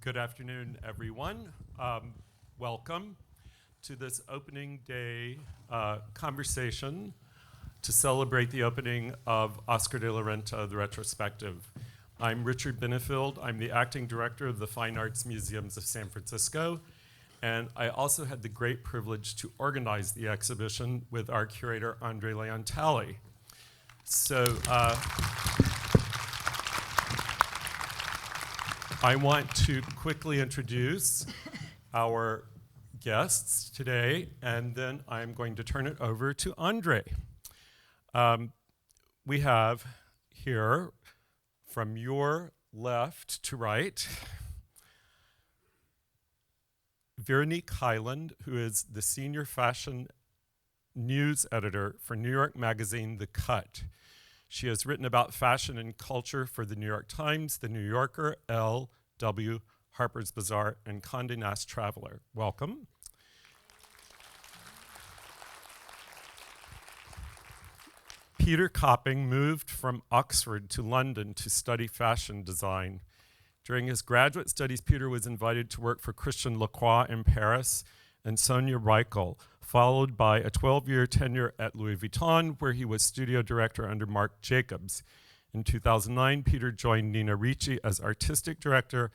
Good afternoon, everyone. Welcome to this opening day conversation to celebrate the opening of Oscar de la Renta, the Retrospective. I'm Richard Benefield. I'm the acting director of the Fine Arts Museums of San Francisco, and I also had the great privilege to organize the exhibition with our curator, André Leon Talley. So, I want to quickly introduce our guests today, and then I'm going to turn it over to André. We have here, from your left to right, Veronique Hyland, who is the senior fashion news editor for New York magazine The Cut. She has written about fashion and culture for the New York Times, The New Yorker, Elle, W, Harper's Bazaar, and Condé Nast Traveler. Welcome. Peter Copping moved from Oxford to London to study fashion design. During his graduate studies, Peter was invited to work for Christian Lacroix in Paris and Sonia Reichel, followed by a 12-year tenure at Louis Vuitton, where he was studio director under Marc Jacobs. In 2009, Peter joined Nina Ricci as artistic director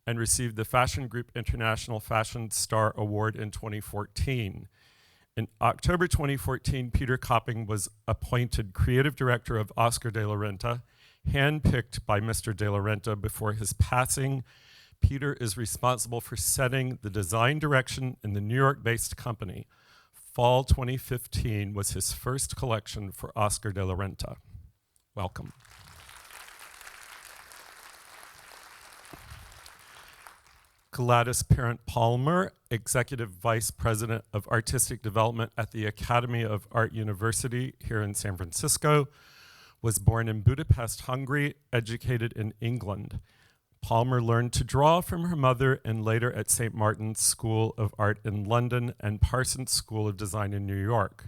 and received the Fashion Group International Fashion Star Award in 2014. In October 2014, Peter Copping was appointed creative director of Oscar de la Renta, handpicked by Mr. de la Renta before his passing. Peter is responsible for setting the design direction in the New York-based company. Fall 2015 was his first collection for Oscar de la Renta. Welcome. Gladys Perint Palmer, Executive Vice President of Artistic Development at the Academy of Art University here in San Francisco, was born in Budapest, Hungary, educated in England. Palmer learned to draw from her mother and later at St. Martin's School of Art in London and Parsons School of Design in New York.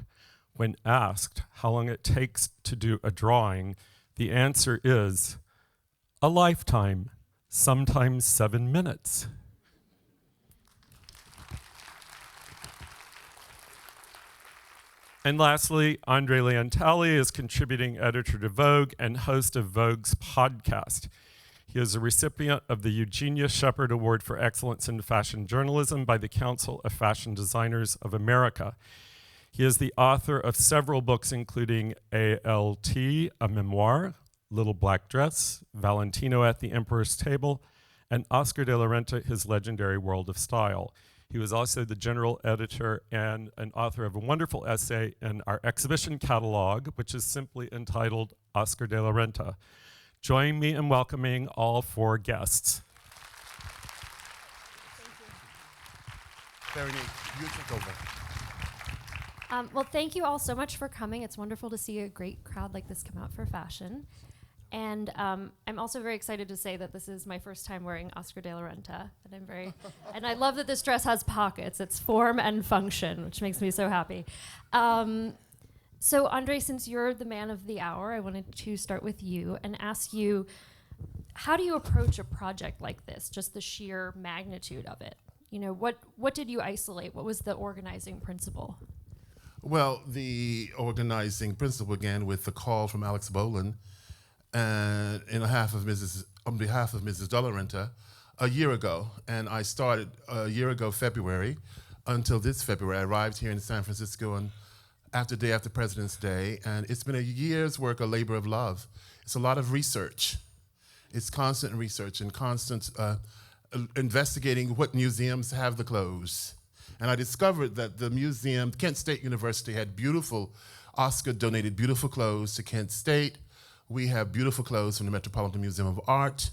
When asked how long it takes to do a drawing, the answer is a lifetime, sometimes 7 minutes. And lastly, André Leon Talley is contributing editor to Vogue and host of Vogue's podcast. He is a recipient of the Eugenia Shepard Award for Excellence in Fashion Journalism by the Council of Fashion Designers of America. He is the author of several books, including ALT, a memoir, Little Black Dress, Valentino at the Emperor's Table, and Oscar de la Renta, His Legendary World of Style. He was also the general editor and an author of a wonderful essay in our exhibition catalog, which is simply entitled Oscar de la Renta. Join me in welcoming all four guests. Veronique, you take over. Well, thank you all so much for coming. It's wonderful to see a great crowd like this come out for fashion. And I'm also very excited to say that this is my first time wearing Oscar de la Renta. And I love that this dress has pockets. It's form and function, which makes me so happy. So André, since you're the man of the hour, I wanted to start with you and ask you, how do you approach a project like this, just the sheer magnitude of it? You know, what did you isolate? What was the organizing principle? Well, the organizing principle began with the call from Alex Boland and on behalf of Mrs. de la Renta a year ago. And I started a year ago, February, until this February. I arrived here in San Francisco day after President's Day, and it's been a year's work, a labor of love. It's a lot of research. It's constant research and constant investigating what museums have the clothes. And I discovered that the museum, Kent State University, had Oscar donated beautiful clothes to Kent State. We have beautiful clothes from the Metropolitan Museum of Art.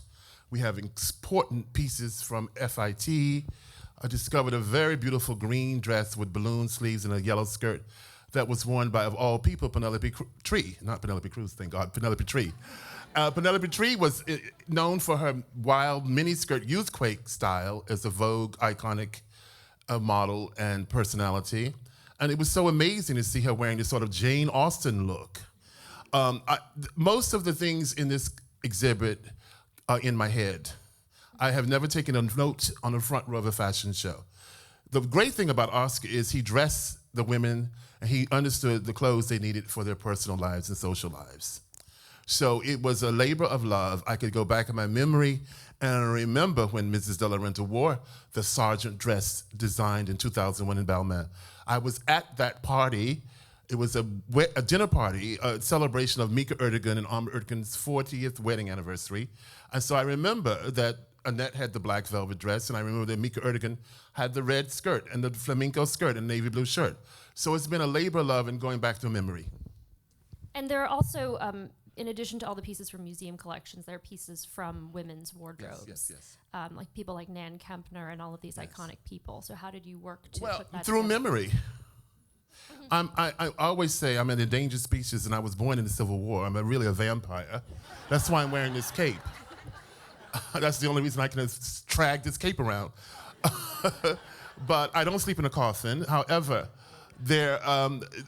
We have important pieces from FIT. I discovered a very beautiful green dress with balloon sleeves and a yellow skirt that was worn by, of all people, Penelope Tree. Not Penelope Cruz, thank God, Penelope Tree. Penelope Tree was known for her wild miniskirt youthquake style as a Vogue iconic model and personality. And it was so amazing to see her wearing this sort of Jane Austen look. Most of the things in this exhibit are in my head. I have never taken a note on the front row of a fashion show. The great thing about Oscar is he dressed the women and he understood the clothes they needed for their personal lives and social lives. So it was a labor of love. I could go back in my memory and I remember when Mrs. De La Renta wore the sergeant dress designed in 2001 in Balmain. I was at that party. It was a dinner party, a celebration of Mika Erdogan and Amr Erdogan's 40th wedding anniversary. And so I remember that Annette had the black velvet dress, and I remember that Mika Erdogan had the red skirt and the flamenco skirt and navy blue shirt. So it's been a labor of love and going back to memory. And there are also, in addition to all the pieces from museum collections, there are pieces from women's wardrobes. Yes. Like people like Nan Kempner and all of these iconic people. So how did you work to Well, put that through together? memory. I always say I'm an endangered species and I was born in the Civil War. I'm really a vampire. That's why I'm wearing this cape. That's the only reason I can drag this cape around. But I don't sleep in a coffin. However,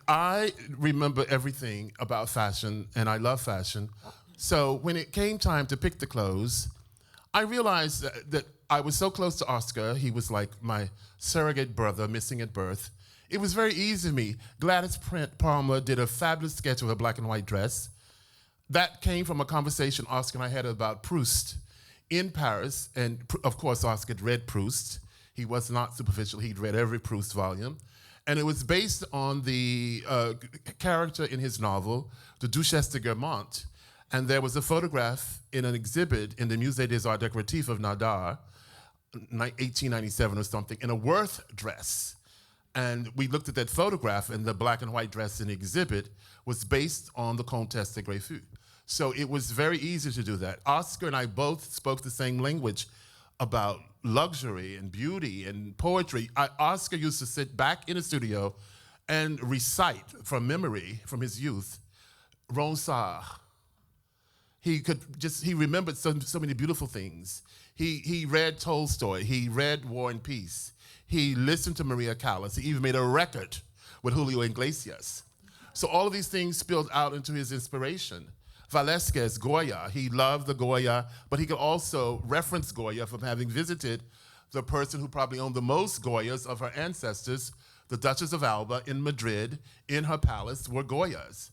I remember everything about fashion, and I love fashion. So when it came time to pick the clothes, I realized that I was so close to Oscar. He was like my surrogate brother, missing at birth. It was very easy for me. Gladys Perint Palmer did a fabulous sketch of a black and white dress. That came from a conversation Oscar and I had about Proust in Paris, and of course Oscar had read Proust. He was not superficial, he'd read every Proust volume. And it was based on the character in his novel, the Duchesse de Guermantes. And there was a photograph in an exhibit in the Musée des Arts Décoratifs of Nadar, 1897 or something, in a Worth dress. And we looked at that photograph, and the black and white dress in the exhibit was based on the Comtesse de Greffus. So it was very easy to do that. Oscar and I both spoke the same language about luxury and beauty and poetry. Oscar used to sit back in the studio and recite from memory, from his youth, Ronsard. He remembered so many beautiful things. He read Tolstoy, he read War and Peace. He listened to Maria Callas. He even made a record with Julio Iglesias. So all of these things spilled out into his inspiration. Velasquez, Goya, he loved the Goya, but he could also reference Goya from having visited the person who probably owned the most Goyas of her ancestors, the Duchess of Alba in Madrid. In her palace were Goyas.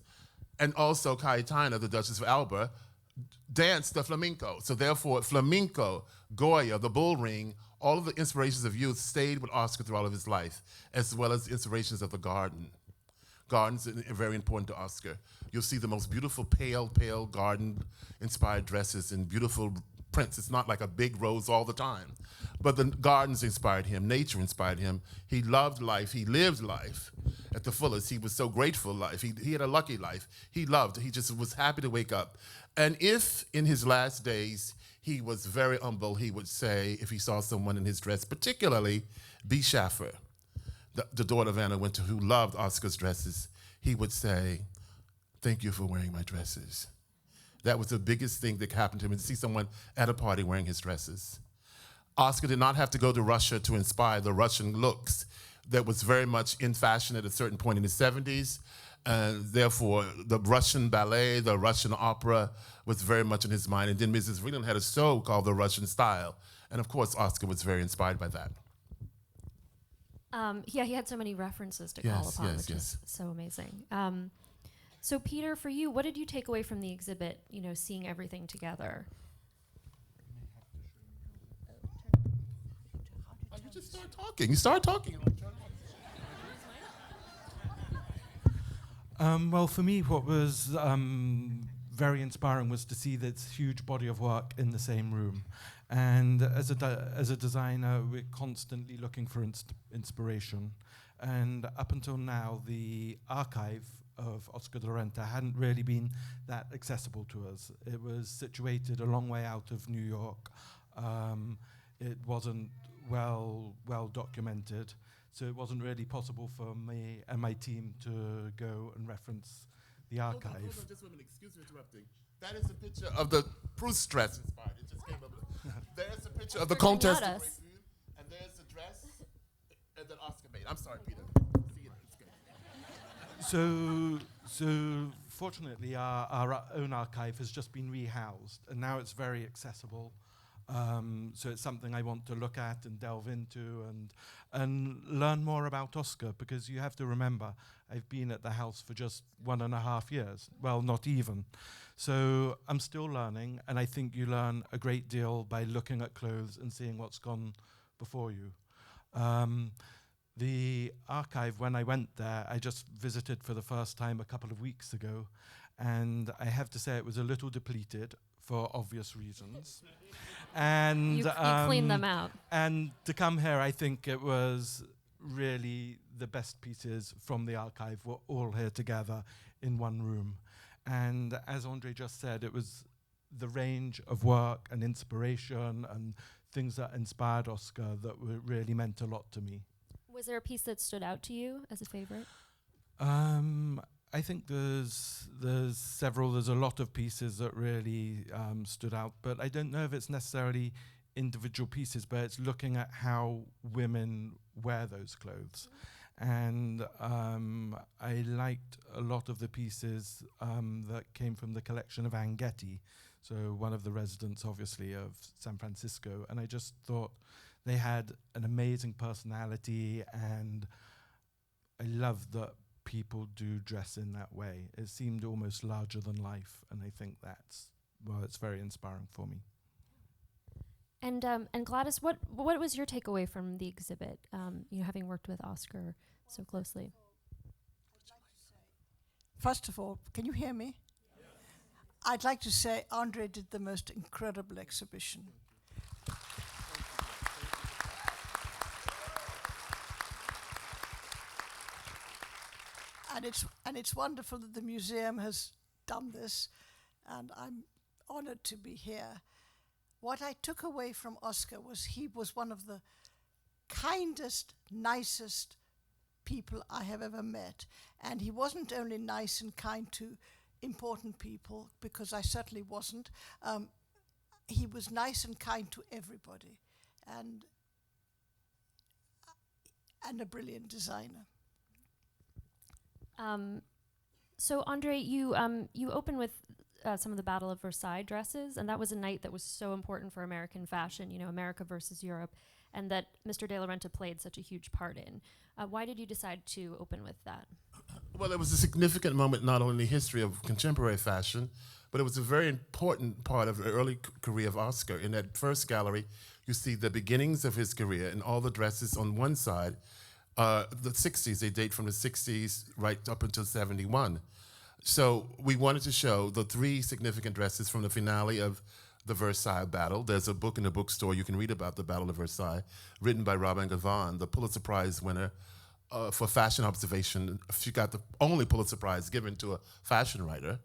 And also Cayetana, the Duchess of Alba, danced the flamenco. So therefore, flamenco, Goya, the bull ring, all of the inspirations of youth stayed with Oscar through all of his life, as well as the inspirations of the garden. Gardens are very important to Oscar. You'll see the most beautiful pale garden-inspired dresses and beautiful prints. It's not like a big rose all the time. But the gardens inspired him, nature inspired him. He loved life, he lived life at the fullest. He was so grateful life. He had a lucky life. He just was happy to wake up. And if in his last days, he was very humble, he would say, if he saw someone in his dress, particularly B. Schaffer, the daughter of Anna Wintour, who loved Oscar's dresses, he would say, "Thank you for wearing my dresses." That was the biggest thing that happened to him, to see someone at a party wearing his dresses. Oscar did not have to go to Russia to inspire the Russian looks that was very much in fashion at a certain point in the 70s. Therefore, the Russian ballet, the Russian opera was very much in his mind. And then Mrs. Vreeland had a show called The Russian Style. And of course, Oscar was very inspired by that. Yeah, he had so many references to call upon, which is so amazing. So Peter, for you, what did you take away from the exhibit, seeing everything together? You just start talking. You start talking. Well, for me, what was very inspiring was to see this huge body of work in the same room. And as a designer, we're constantly looking for inspiration. And up until now, the archive of Oscar de la Renta hadn't really been that accessible to us. It was situated a long way out of New York. It wasn't well documented. So it wasn't really possible for me and my team to go and reference the archive. Hold on, just a minute. Excuse me interrupting. That is a picture of the Proust dress inspired. It just came up. There's a picture of the Comtesse de Greffus, and there's the dress that Oscar made. I'm sorry, Peter. See you. It's good. So fortunately, our own archive has just been rehoused, and now it's very accessible. So it's something I want to look at and delve into and learn more about Oscar, because you have to remember, I've been at the house for just 1.5 years. Well, not even. So I'm still learning, and I think you learn a great deal by looking at clothes and seeing what's gone before you. The archive, when I went there, I just visited for the first time a couple of weeks ago, and I have to say it was a little depleted for obvious reasons. And You cleaned them out. And to come here, I think it was really the best pieces from the archive were all here together in one room. And as André just said, it was the range of work and inspiration and things that inspired Oscar that really meant a lot to me. Was there a piece that stood out to you as a favorite? I think there's several. There's a lot of pieces that really stood out, but I don't know if it's necessarily individual pieces, but it's looking at how women wear those clothes. And I liked a lot of the pieces that came from the collection of Ann Getty, so one of the residents, obviously, of San Francisco. And I just thought they had an amazing personality, and I love that people do dress in that way. It seemed almost larger than life, and I think it's very inspiring for me. And Gladys, what was your takeaway from the exhibit? Having worked with Oscar so closely. First of all, can you hear me? Yes. I'd like to say André did the most incredible exhibition. And it's wonderful that the museum has done this, and I'm honored to be here. What I took away from Oscar was he was one of the kindest, nicest people I have ever met. And he wasn't only nice and kind to important people, because I certainly wasn't. He was nice and kind to everybody, and a brilliant designer. So André, you opened with some of the Battle of Versailles dresses, and that was a night that was so important for American fashion, America versus Europe, and that Mr. De La Renta played such a huge part in. Why did you decide to open with that? Well, it was a significant moment not only in the history of contemporary fashion, but it was a very important part of the early career of Oscar. In that first gallery, you see the beginnings of his career, and all the dresses on one side, the 60s, they date from the 60s right up until 71. So we wanted to show the 3 significant dresses from the finale of the Versailles battle. There's a book in the bookstore you can read about the Battle of Versailles, written by Robin Gavin, the Pulitzer Prize winner for fashion observation. She got the only Pulitzer Prize given to a fashion writer.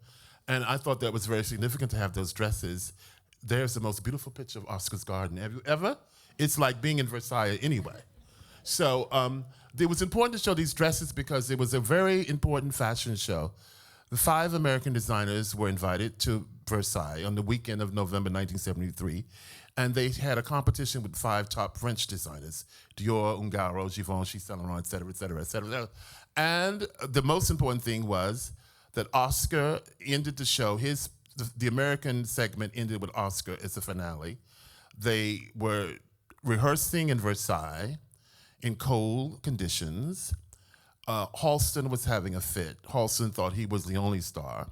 And I thought that was very significant to have those dresses. There's the most beautiful picture of Oscar's garden. Have you ever? It's like being in Versailles anyway. So it was important to show these dresses because it was a very important fashion show. The 5 American designers were invited to Versailles on the weekend of November 1973, and they had a competition with 5 top French designers, Dior, Ungaro, Givenchy, Saint Laurent, et cetera, et cetera, et cetera. And the most important thing was that Oscar ended the show, the American segment ended with Oscar as the finale. They were rehearsing in Versailles in cold conditions. Halston was having a fit. Halston thought he was the only star.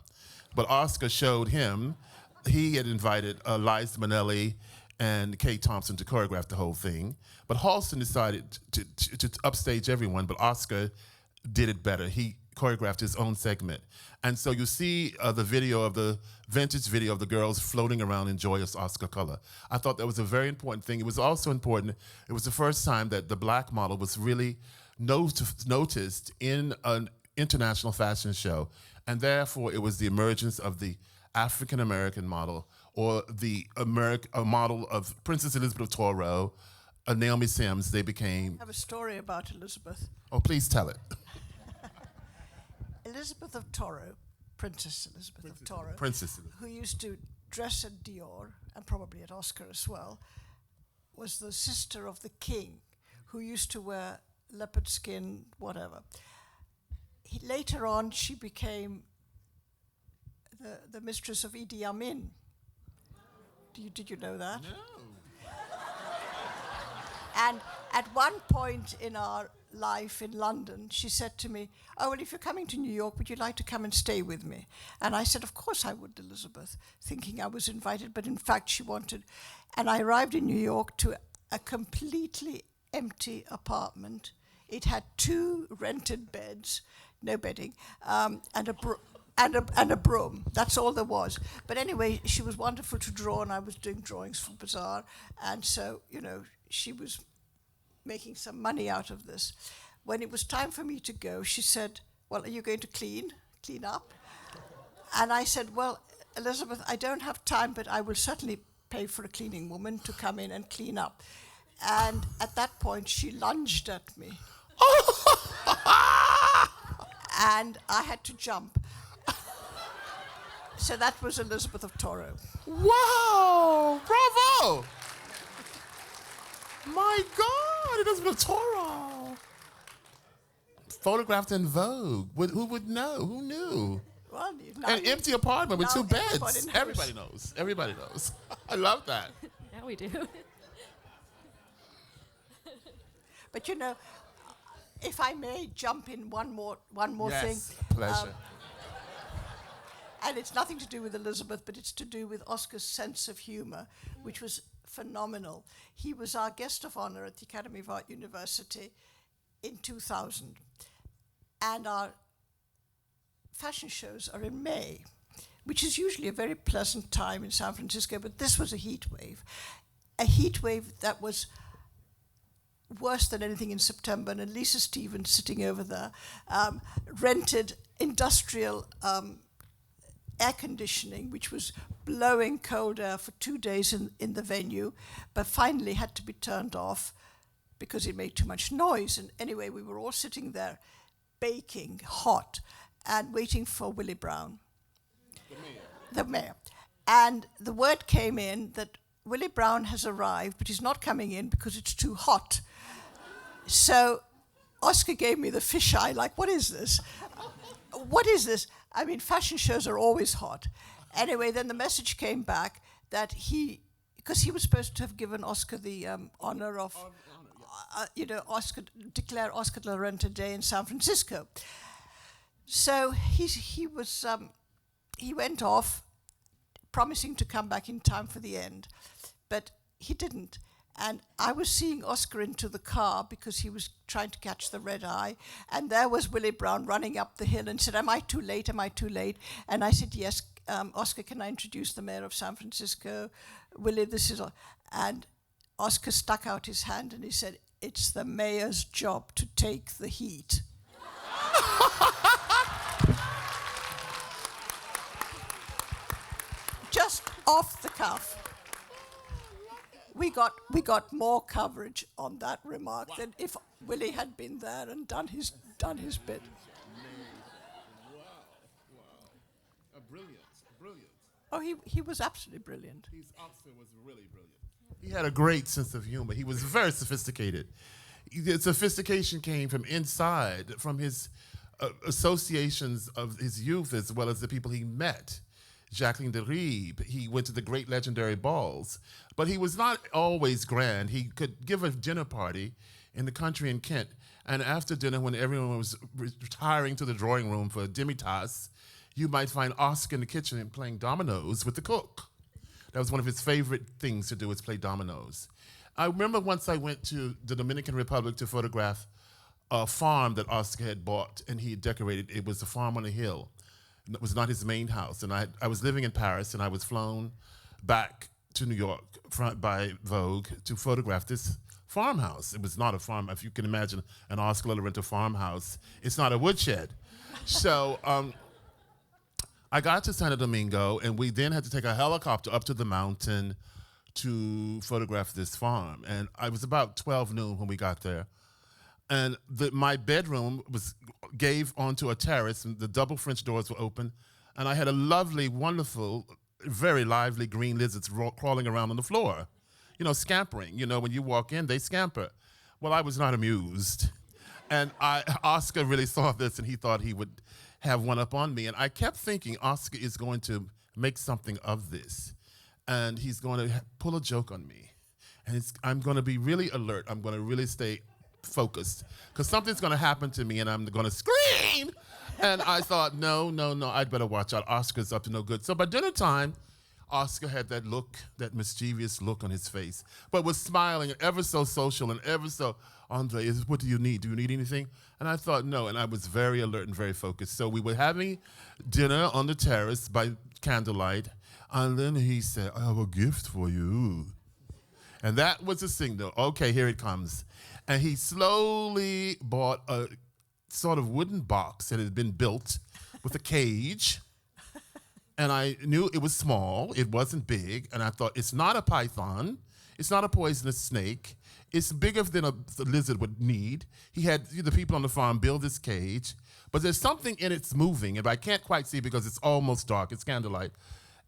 But Oscar showed him. He had invited Liza Minnelli and Kay Thompson to choreograph the whole thing. But Halston decided to upstage everyone, but Oscar did it better. He choreographed his own segment. And so you see the vintage video of the girls floating around in joyous Oscar color. I thought that was a very important thing. It was also important, it was the first time that the black model was really noticed in an international fashion show, and therefore it was the emergence of the African-American model, or the model of Princess Elizabeth of Toro, Naomi Sims. They became... I have a story about Elizabeth. Oh, please tell it. Elizabeth of Toro, Princess Elizabeth of Toro, who used to dress at Dior, and probably at Oscar as well, was the sister of the king, who used to wear leopard skin, whatever. Later on, she became the mistress of Idi Amin. Did you know that? No. And at one point in our life in London, she said to me, "Oh, well, if you're coming to New York, would you like to come and stay with me?" And I said, "Of course I would, Elizabeth," thinking I was invited, but in fact she wanted. And I arrived in New York to a completely empty apartment. It had 2 rented beds, no bedding, and a broom. That's all there was. But anyway, she was wonderful to draw, and I was doing drawings for Bazaar, and so, she was making some money out of this. When it was time for me to go, she said, "Well, are you going to clean up?" And I said, "Well, Elizabeth, I don't have time, but I will certainly pay for a cleaning woman to come in and clean up." And at that point, she lunged at me. And I had to jump. So that was Elizabeth of Toro. Wow! Bravo! My God, Elizabeth of Toro. Photographed in Vogue. Who would know? Who knew? Well, An empty apartment with now 2 beds. everybody knows. Everybody knows. I love that. Now we do. But if I may jump in one more thing. Yes, pleasure. And it's nothing to do with Elizabeth, but it's to do with Oscar's sense of humor, which was phenomenal. He was our guest of honor at the Academy of Art University in 2000. And our fashion shows are in May, which is usually a very pleasant time in San Francisco, but this was a heat wave that was worse than anything in September. And Lisa Stevens, sitting over there, rented industrial air conditioning, which was blowing cold air for 2 days in the venue, but finally had to be turned off because it made too much noise. And anyway, we were all sitting there baking hot and waiting for Willie Brown, the mayor. And the word came in that Willie Brown has arrived, but he's not coming in because it's too hot. So Oscar gave me the fisheye, like, what is this? What is this? I mean, fashion shows are always hot. Anyway, then the message came back that because he was supposed to have given Oscar the honor of, declare Oscar de la Renta Day in San Francisco. So he went off, promising to come back in time for the end, but he didn't. And I was seeing Oscar into the car because he was trying to catch the red eye. And there was Willie Brown running up the hill and said, "Am I too late? Am I too late?" And I said, "Yes, Oscar, can I introduce the mayor of San Francisco? Willie, this is..." And Oscar stuck out his hand and he said, "It's the mayor's job to take the heat." Just off the cuff. We got more coverage on that remark than if Willie had been there and done his bit. Wow. Brilliant. Oh, he was absolutely brilliant. Oscar was really brilliant. He had a great sense of humor. He was very sophisticated. The sophistication came from inside, from his associations of his youth as well as the people he met. Jacqueline de Riebe, he went to the great legendary balls, but he was not always grand. He could give a dinner party in the country in Kent, and after dinner, when everyone was retiring to the drawing room for a demi-tasse, you might find Oscar in the kitchen playing dominoes with the cook. That was one of his favorite things to do, is play dominoes. I remember once I went to the Dominican Republic to photograph a farm that Oscar had bought, and he had decorated. It was a farm on a hill. It was not his main house, and I was living in Paris, and I was flown back to New York by Vogue to photograph this farmhouse. It was not a farm. If you can imagine an Oscar de la Renta farmhouse, it's not a woodshed. So I got to Santo Domingo, and we then had to take a helicopter up to the mountain to photograph this farm. And I was about 12 noon when we got there. And my bedroom gave onto a terrace, and the double French doors were open. And I had a lovely, wonderful, very lively green lizards crawling around on the floor, scampering. When you walk in, they scamper. Well, I was not amused. And Oscar really saw this, and he thought he would have one up on me. And I kept thinking, Oscar is going to make something of this. And he's going to pull a joke on me. and I'm going to be really alert. I'm going to really stay focused because something's going to happen to me and I'm going to scream. And I thought, no, I'd better watch out. Oscar's up to no good. So by dinner time, Oscar had that look, that mischievous look on his face, but was smiling and ever so social and ever so, Andre, what do you need? Do you need anything? And I thought, no, and I was very alert and very focused. So we were having dinner on the terrace by candlelight, and then he said, I have a gift for you. And that was the signal. Okay, here it comes. And he slowly bought a sort of wooden box that had been built with a cage. And I knew it was small, it wasn't big, and I thought, it's not a python, it's not a poisonous snake, it's bigger than a lizard would need. He had the people on the farm build this cage, but there's something in it's moving, and I can't quite see because it's almost dark, it's candlelight.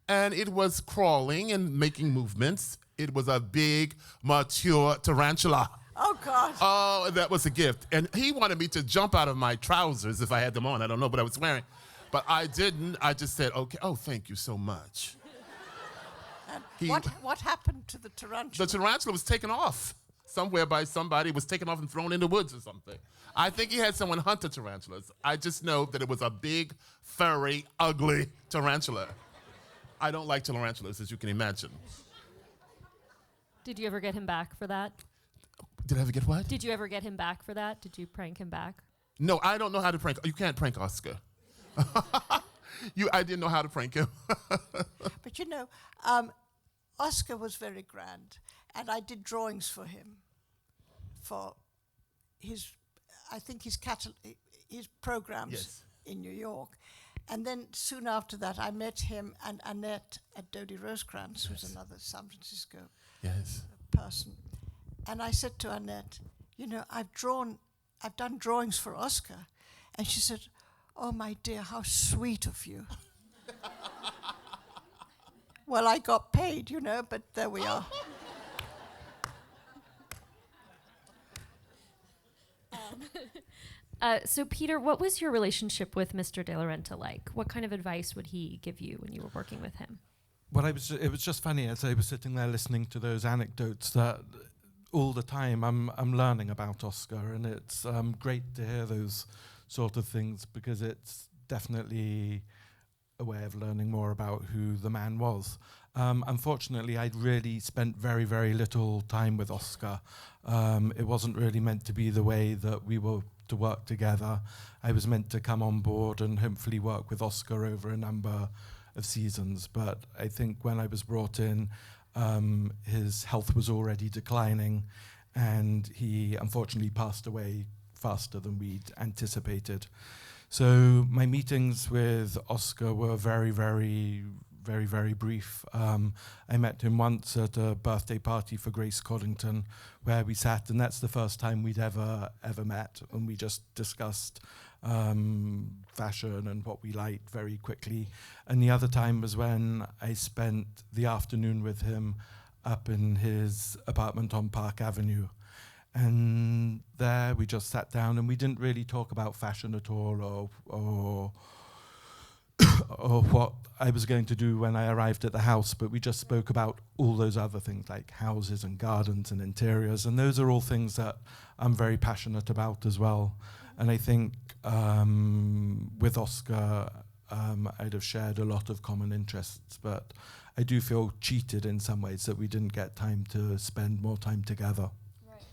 And it was crawling and making movements. It was a big, mature tarantula. Oh, God. Oh, and that was a gift. And he wanted me to jump out of my trousers if I had them on. I don't know what I was wearing. But I didn't. I just said, okay, oh, thank you so much. And what happened to the tarantula? The tarantula was taken off somewhere by somebody, was taken off and thrown in the woods or something. I think he had someone hunt the tarantulas. I just know that it was a big, furry, ugly tarantula. I don't like tarantulas, as you can imagine. Did you ever get him back for that? Did I ever get what? Did you ever get him back for that? Did you prank him back? No, I don't know how to prank. You can't prank Oscar. I didn't know how to prank him. But you know, Oscar was very grand, and I did drawings for him, for his, I think his programs Yes. in New York. And then soon after that, I met him and Annette at Dodie Rosecrans, who's another San Francisco person. And I said to Annette, you know, I've done drawings for Oscar. And she said, oh, my dear, how sweet of you. Well, I got paid, you know, but there we are. So, Peter, what was your relationship with Mr. De La Renta like? What kind of advice would he give you when you were working with him? Well, it was just funny as I was sitting there listening to those anecdotes that all the time I'm learning about Oscar, and it's great to hear those sort of things because it's definitely a way of learning more about who the man was. Unfortunately, I'd really spent very, very little time with Oscar. It wasn't really meant to be the way that we were to work together. I was meant to come on board and hopefully work with Oscar over a number of seasons, but I think when I was brought in, his health was already declining, and he unfortunately passed away faster than we'd anticipated. So my meetings with Oscar were very, very, very, very brief. I met him once at a birthday party for Grace Coddington, where we sat, and that's the first time we'd ever met, and we just discussed fashion and what we liked very quickly. And the other time was when I spent the afternoon with him up in his apartment on Park Avenue. And there we just sat down and we didn't really talk about fashion at all or what I was going to do when I arrived at the house, but we just spoke about all those other things like houses and gardens and interiors, and those are all things that I'm very passionate about as well. And I think with Oscar, I'd have shared a lot of common interests, but I do feel cheated in some ways that we didn't get time to spend more time together. Right.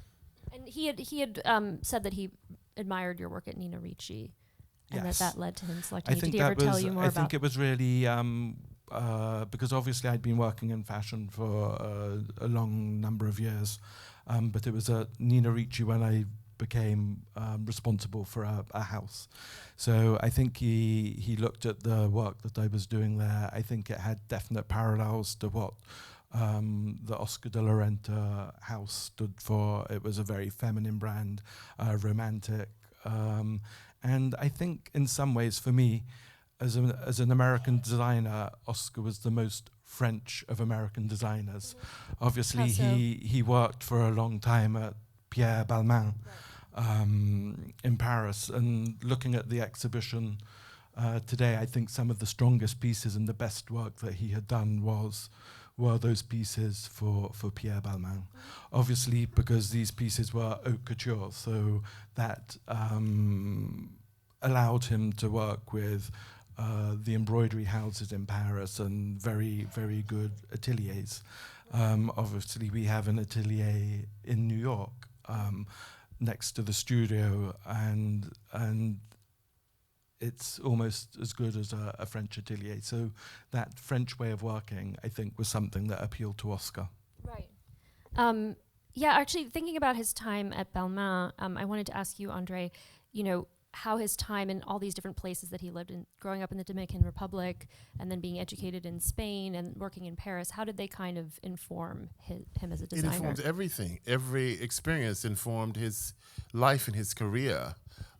And he had said that he admired your work at Nina Ricci, and Yes. that led to him selecting you. think Did he ever that tell was- you more I about? think it was really because obviously I'd been working in fashion for a long number of years, but it was at Nina Ricci when I became responsible for a house. So I think he looked at the work that I was doing there. I think it had definite parallels to what the Oscar de la Renta house stood for. It was a very feminine brand, romantic. And I think in some ways for me, as an American designer, Oscar was the most French of American designers. Obviously, How so? he worked for a long time at Pierre Balmain in Paris. And looking at the exhibition today, I think some of the strongest pieces and the best work that he had done was were those pieces for Pierre Balmain. Obviously, because these pieces were haute couture, so that allowed him to work with the embroidery houses in Paris and very, very good ateliers. Obviously, we have an atelier in New York next to the studio, and it's almost as good as a French atelier. So that French way of working, I think, was something that appealed to Oscar. Right. Yeah, actually, thinking about his time at Balmain, I wanted to ask you, André, how his time in all these different places that he lived in, growing up in the Dominican Republic and then being educated in Spain and working in Paris, how did they kind of inform him as a designer? It informed everything. Every experience informed his life and his career.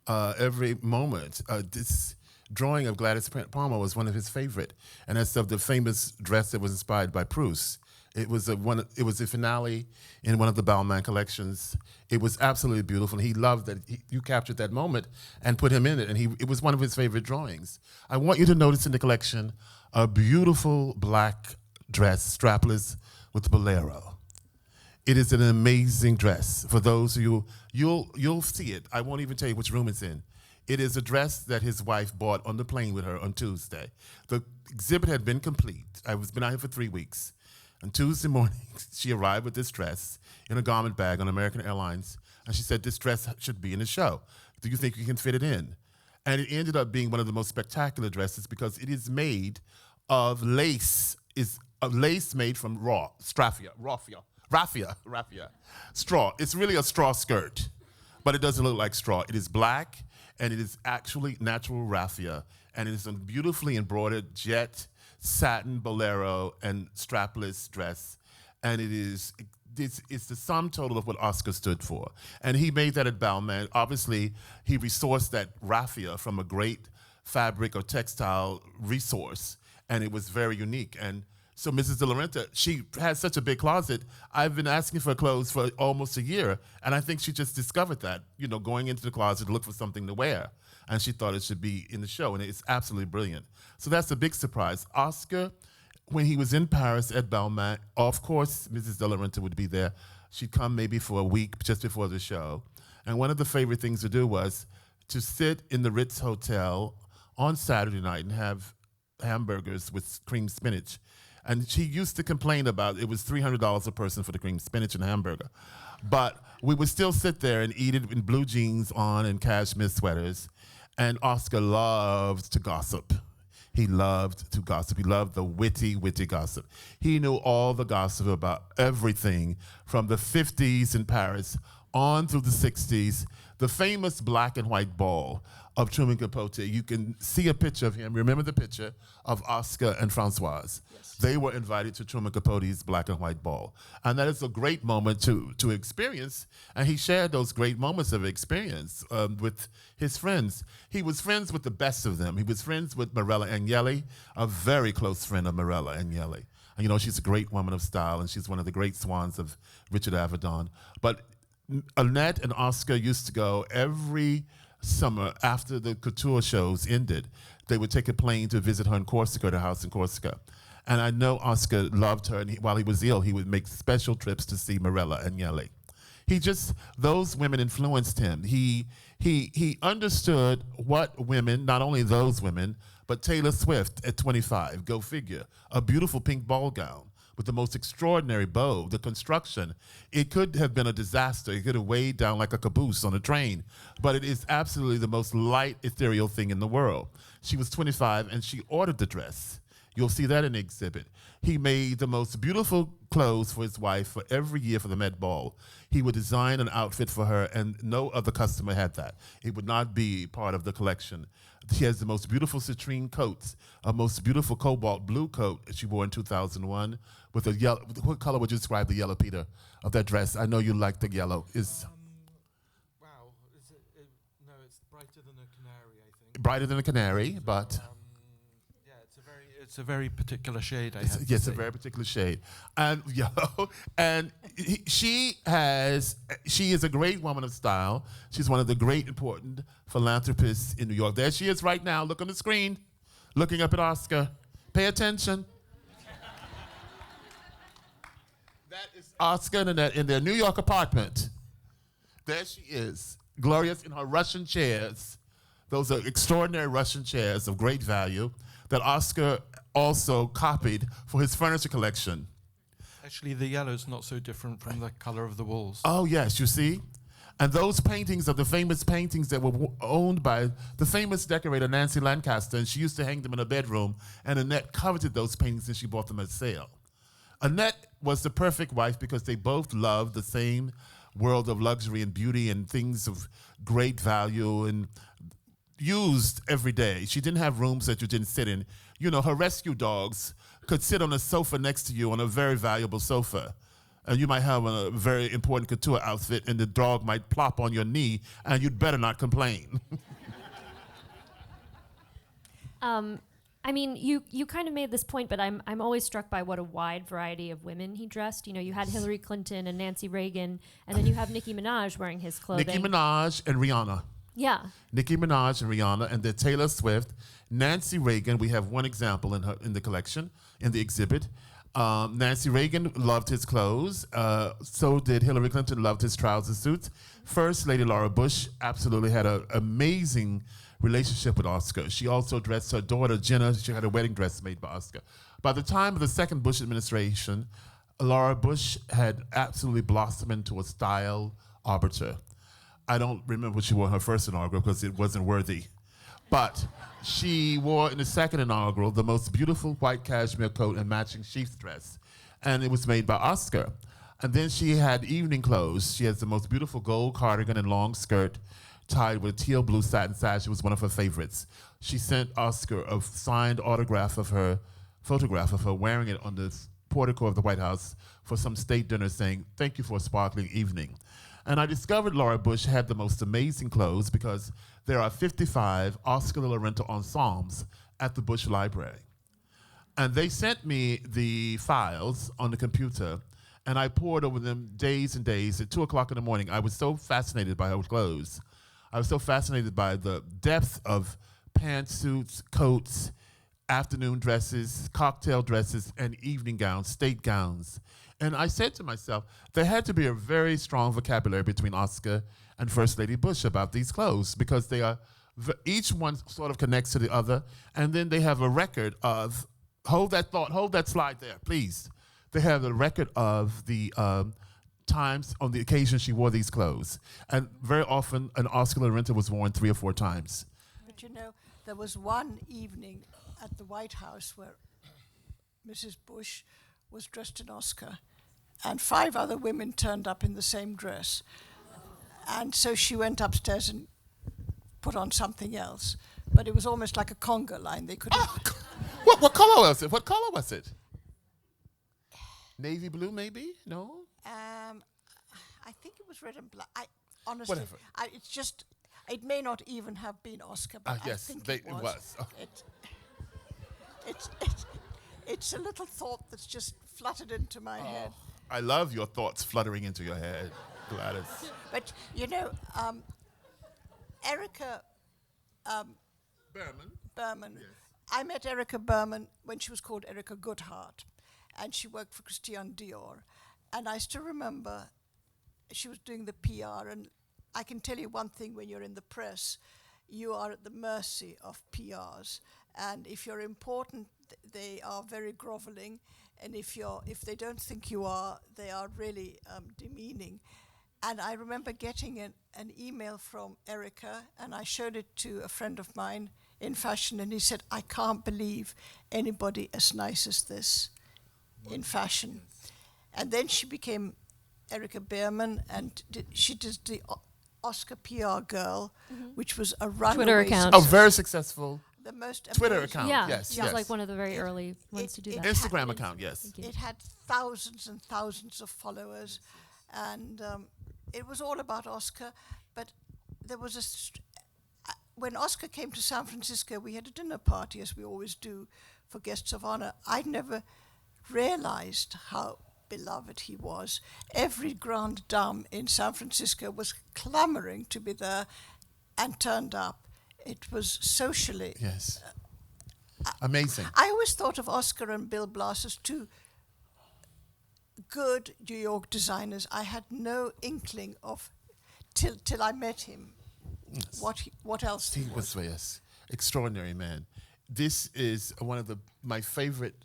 Every moment. This drawing of Gladys Perint Palmer was one of his favorite, and that's of the famous dress that was inspired by Proust. It was a finale in one of the Balmain collections. It was absolutely beautiful. He loved that you captured that moment and put him in it, and it was one of his favorite drawings. I want you to notice in the collection a beautiful black dress, strapless with bolero. It is an amazing dress. For those of you, you'll see it. I won't even tell you which room it's in. It is a dress that his wife bought on the plane with her on Tuesday. The exhibit had been complete. Been out here for 3 weeks. On Tuesday morning, she arrived with this dress in a garment bag on American Airlines, and she said, "This dress should be in the show. Do you think you can fit it in?" And it ended up being one of the most spectacular dresses because it is made of lace. Is a lace made from raffia, straw. It's really a straw skirt, but it doesn't look like straw. It is black, and it is actually natural raffia, and it is a beautifully embroidered jet satin bolero and strapless dress, and it's the sum total of what Oscar stood for. And he made that at Balmain. Obviously, he resourced that raffia from a great fabric or textile resource, and it was very unique. And so Mrs. de la Renta, she has such a big closet. I've been asking for clothes for almost a year, and I think she just discovered that, going into the closet to look for something to wear. And she thought it should be in the show, and it's absolutely brilliant. So that's a big surprise. Oscar, when he was in Paris at Balmain, of course, Mrs. de la Renta would be there. She'd come maybe for a week just before the show. And one of the favorite things to do was to sit in the Ritz Hotel on Saturday night and have hamburgers with cream spinach. And she used to complain about it was $300 a person for the cream spinach and hamburger. But we would still sit there and eat it in blue jeans on and cashmere sweaters. And Oscar loved to gossip. He loved to gossip. He loved the witty gossip. He knew all the gossip about everything from the 50s in Paris on through the 60s. The famous black and white ball of Truman Capote. You can see a picture of him. Remember the picture of Oscar and Françoise? Yes. They were invited to Truman Capote's black and white ball. And that is a great moment to experience. And he shared those great moments of experience with his friends. He was friends with the best of them. He was friends with Mirella Agnelli, a very close friend of Mirella Agnelli. And she's a great woman of style, and she's one of the great swans of Richard Avedon. But Annette and Oscar used to go every summer after the couture shows ended. They would take a plane to visit her in Corsica, her house in Corsica. And I know Oscar loved her, and while he was ill, he would make special trips to see Mirella Agnelli. Those women influenced him. He understood what women, not only those women, but Taylor Swift at 25, go figure, a beautiful pink ball gown with the most extraordinary bow, the construction. It could have been a disaster. It could have weighed down like a caboose on a train, but it is absolutely the most light, ethereal thing in the world. She was 25, and she ordered the dress. You'll see that in the exhibit. He made the most beautiful clothes for his wife for every year for the Met Ball. He would design an outfit for her, and no other customer had that. It would not be part of the collection. She has the most beautiful citrine coats, a most beautiful cobalt blue coat that she wore in 2001 with a yellow. What color would you describe the yellow, Peter, of that dress? I know you like the yellow. Wow. No, it's brighter than a canary, I think. Brighter than a canary, but... It's a very particular shade, Yes, a very particular shade. And yellow. And she is a great woman of style. She's one of the great important philanthropists in New York. There she is right now. Look on the screen, looking up at Oscar. Pay attention. that is Oscar and Annette in their New York apartment. There she is, glorious in her Russian chairs. Those are extraordinary Russian chairs of great value that Oscar also copied for his furniture collection. Actually, the yellow's not so different from the color of the walls. Oh, yes, you see? And those paintings are the famous paintings that were owned by the famous decorator Nancy Lancaster, and she used to hang them in her bedroom, and Annette coveted those paintings and she bought them at sale. Annette was the perfect wife because they both loved the same world of luxury and beauty and things of great value and used every day. She didn't have rooms that you didn't sit in. You know, her rescue dogs could sit on a sofa next to you on a very valuable sofa. And you might have a very important couture outfit and the dog might plop on your knee and you'd better not complain. I mean, you kind of made this point, but I'm always struck by what a wide variety of women he dressed. You know, you had Hillary Clinton and Nancy Reagan, and then you have Nicki Minaj wearing his clothing. Nicki Minaj and Rihanna. Yeah. Nicki Minaj and Rihanna, and then Taylor Swift. Nancy Reagan, we have one example in the collection, in the exhibit. Nancy Reagan loved his clothes. So did Hillary Clinton, loved his trouser suits. First Lady Laura Bush absolutely had an amazing relationship with Oscar. She also dressed her daughter, Jenna. She had a wedding dress made by Oscar. By the time of the second Bush administration, Laura Bush had absolutely blossomed into a style arbiter. I don't remember what she wore in her first inaugural because it wasn't worthy. But she wore in the second inaugural the most beautiful white cashmere coat and matching sheath dress. And it was made by Oscar. And then she had evening clothes. She has the most beautiful gold cardigan and long skirt tied with a teal blue satin sash. It was one of her favorites. She sent Oscar a signed photograph of her wearing it on the portico of the White House for some state dinner saying, "Thank you for a sparkling evening." And I discovered Laura Bush had the most amazing clothes because there are 55 Oscar de la Renta ensembles at the Bush Library. And they sent me the files on the computer, and I pored over them days and days. At 2 o'clock in the morning, I was so fascinated by her clothes. I was so fascinated by the depth of pantsuits, coats, afternoon dresses, cocktail dresses, and evening gowns, state gowns. And I said to myself, there had to be a very strong vocabulary between Oscar and First Lady Bush about these clothes because they are, each one sort of connects to the other, and then they have a record of, hold that slide there, please. They have a record of the times on the occasion she wore these clothes. And very often, an Oscar de la Renta was worn 3 or 4 times. But you know, there was one evening at the White House where Mrs. Bush was dressed in Oscar, and 5 other women turned up in the same dress. And so she went upstairs and put on something else. But it was almost like a conga line. They couldn't. What color was it? What color was it? Navy blue, maybe? No? I think it was red and black. I honestly, Whatever. it's just, it may not even have been Oscar, but Yes, I think it was. Oh. It's a little thought that's just fluttered into my head. I love your thoughts fluttering into your head, Gladys. But you know, Erica Berman. Yes. I met Erica Berman when she was called Erica Goodhart, and she worked for Christian Dior. And I still remember she was doing the PR, and I can tell you one thing: when you're in the press, you are at the mercy of PRs. And if you're important, they are very groveling. And if they don't think you are, they are really demeaning. And I remember getting an email from Erica, and I showed it to a friend of mine in fashion, and he said, "I can't believe anybody as nice as this in fashion." And then she became Erica Berman, and she did the Oscar PR Girl, which was a runaway Twitter account. Oh, very successful. The most Twitter amazing- account. Yeah, Yes, she was yes. like one of the very early ones to do that. Instagram account, yes. Thank you. It had thousands and thousands of followers, and it was all about Oscar. But there was when Oscar came to San Francisco, we had a dinner party, as we always do, for guests of honor. I'd never realized how beloved he was. Every grande dame in San Francisco was clamoring to be there and turned up. It was socially. Yes. Amazing. I always thought of Oscar and Bill Blass as two good New York designers. I had no inkling of till I met him. Yes. What else He was, yes, extraordinary man. This is one of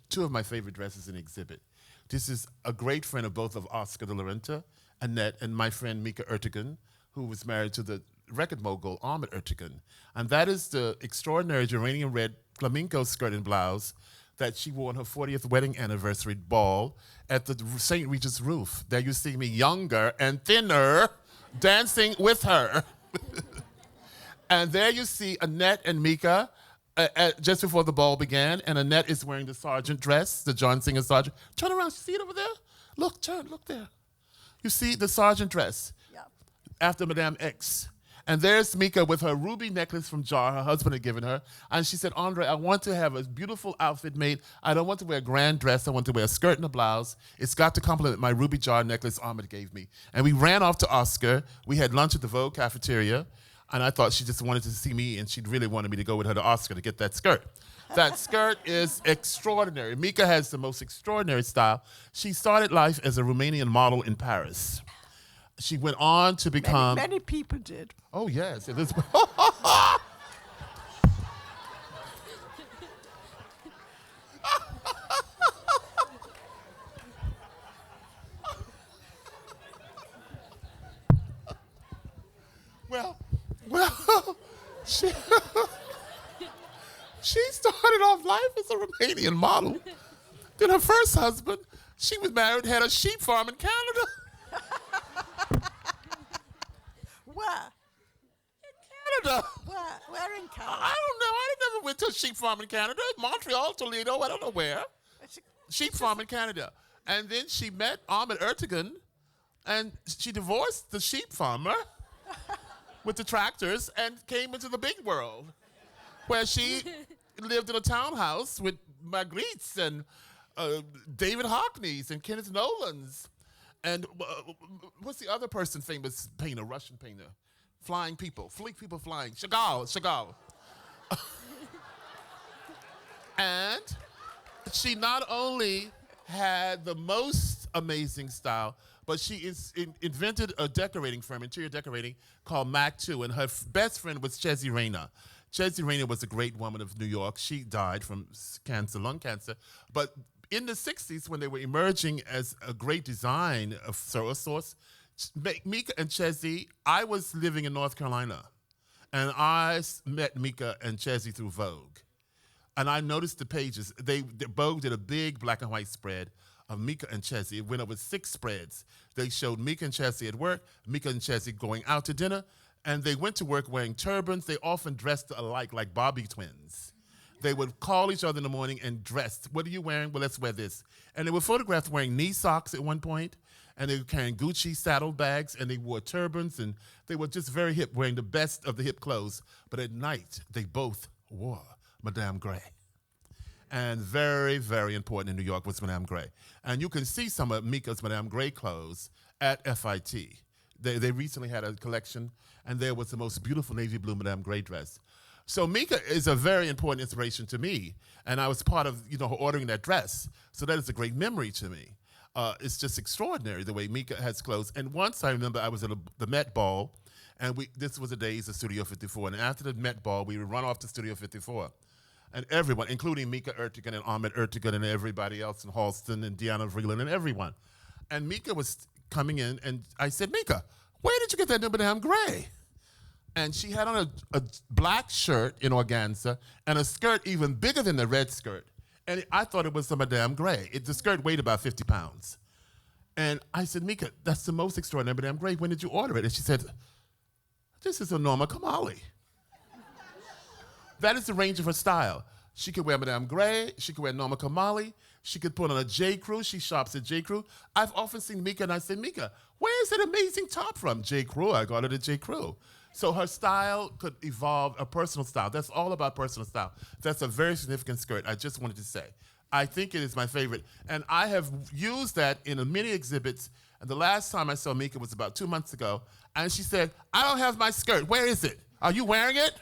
two of my favorite dresses in the exhibit. This is a great friend of both of Oscar de la Renta, Annette, and my friend Mika Ertegun, who was married to the record mogul Ahmet Ertegun. And that is the extraordinary geranium red flamenco skirt and blouse that she wore on her 40th wedding anniversary ball at the St. Regis roof. There you see me younger and thinner dancing with her. And there you see Annette and Mika just before the ball began, and Annette is wearing the sergeant dress, the John Singer sergeant. Turn around, see it over there? Look there. You see the sergeant dress after Madame X. And there's Mika with her ruby necklace from Jar her husband had given her. And she said, Andre, I want to have a beautiful outfit made. I don't want to wear a grand dress. I want to wear a skirt and a blouse. It's got to complement my ruby jar necklace Ahmed gave me. And we ran off to Oscar. We had lunch at the Vogue cafeteria. And I thought she just wanted to see me, and she really wanted me to go with her to Oscar to get that skirt. That skirt is extraordinary. Mika has the most extraordinary style. She started life as a Romanian model in Paris. She went on to become... Many people did. Oh, yes. It is. Well, she started off life as a Romanian model. Then her first husband, she was married, had a sheep farm in Canada. Where? Canada. Where in Canada? I don't know. I never went to a sheep farm in Canada. Montreal, Toledo, I don't know where. Sheep farm in Canada. And then she met Ahmet Ertegun, and she divorced the sheep farmer with the tractors and came into the big world, where she lived in a townhouse with Magrittes and David Hockneys and Kenneth Nolans. And what's the other person, famous painter, Russian painter? Flying people, people flying. Chagall. And she not only had the most amazing style, but she invented a decorating firm, interior decorating, called Mac 2, and her best friend was Chesy Rayner. Chesy Rayner was a great woman of New York. She died from cancer, lung cancer. But in the 60s, when they were emerging as a great design of source, Mika and Chesy, I was living in North Carolina, and I met Mika and Chesy through Vogue. And I noticed the pages. Vogue did a big black and white spread of Mika and Chesy. It went over 6 spreads. They showed Mika and Chesy at work, Mika and Chesy going out to dinner, and they went to work wearing turbans. They often dressed alike, like Bobby twins. They would call each other in the morning and dress. What are you wearing? Well, let's wear this. And they were photographed wearing knee socks at one point, and they were carrying Gucci saddle bags, and they wore turbans, and they were just very hip, wearing the best of the hip clothes. But at night, they both wore Madame Grey. And very, very important in New York was Madame Grey. And you can see some of Mika's Madame Grey clothes at FIT. They recently had a collection, and there was the most beautiful navy blue Madame Grey dress. So Mika is a very important inspiration to me, and I was part of her ordering that dress. So that is a great memory to me. It's just extraordinary the way Mika has clothes. And once I remember I was at the Met Ball, and this was the days of Studio 54. And after the Met Ball, we would run off to Studio 54. And everyone, including Mika Ertegun and Ahmet Ertegun and everybody else, and Halston and Diana Vreeland and everyone. And Mika was coming in, and I said, Mika, where did you get that new Madame Grey? And she had on a black shirt in organza and a skirt even bigger than the red skirt. And I thought it was the Madame Grey. The skirt weighed about 50 pounds. And I said, Mika, that's the most extraordinary Madame Grey. When did you order it? And she said, this is a Norma Kamali. That is the range of her style. She could wear Madame Grey. She could wear Norma Kamali. She could put on a J. Crew. She shops at J. Crew. I've often seen Mika, and I said, Mika, where is that amazing top from? J. Crew. I got it at J. Crew. So her style could evolve, a personal style. That's all about personal style. That's a very significant skirt, I just wanted to say. I think it is my favorite. And I have used that in many exhibits. And the last time I saw Mika was about 2 months ago. And she said, I don't have my skirt. Where is it? Are you wearing it?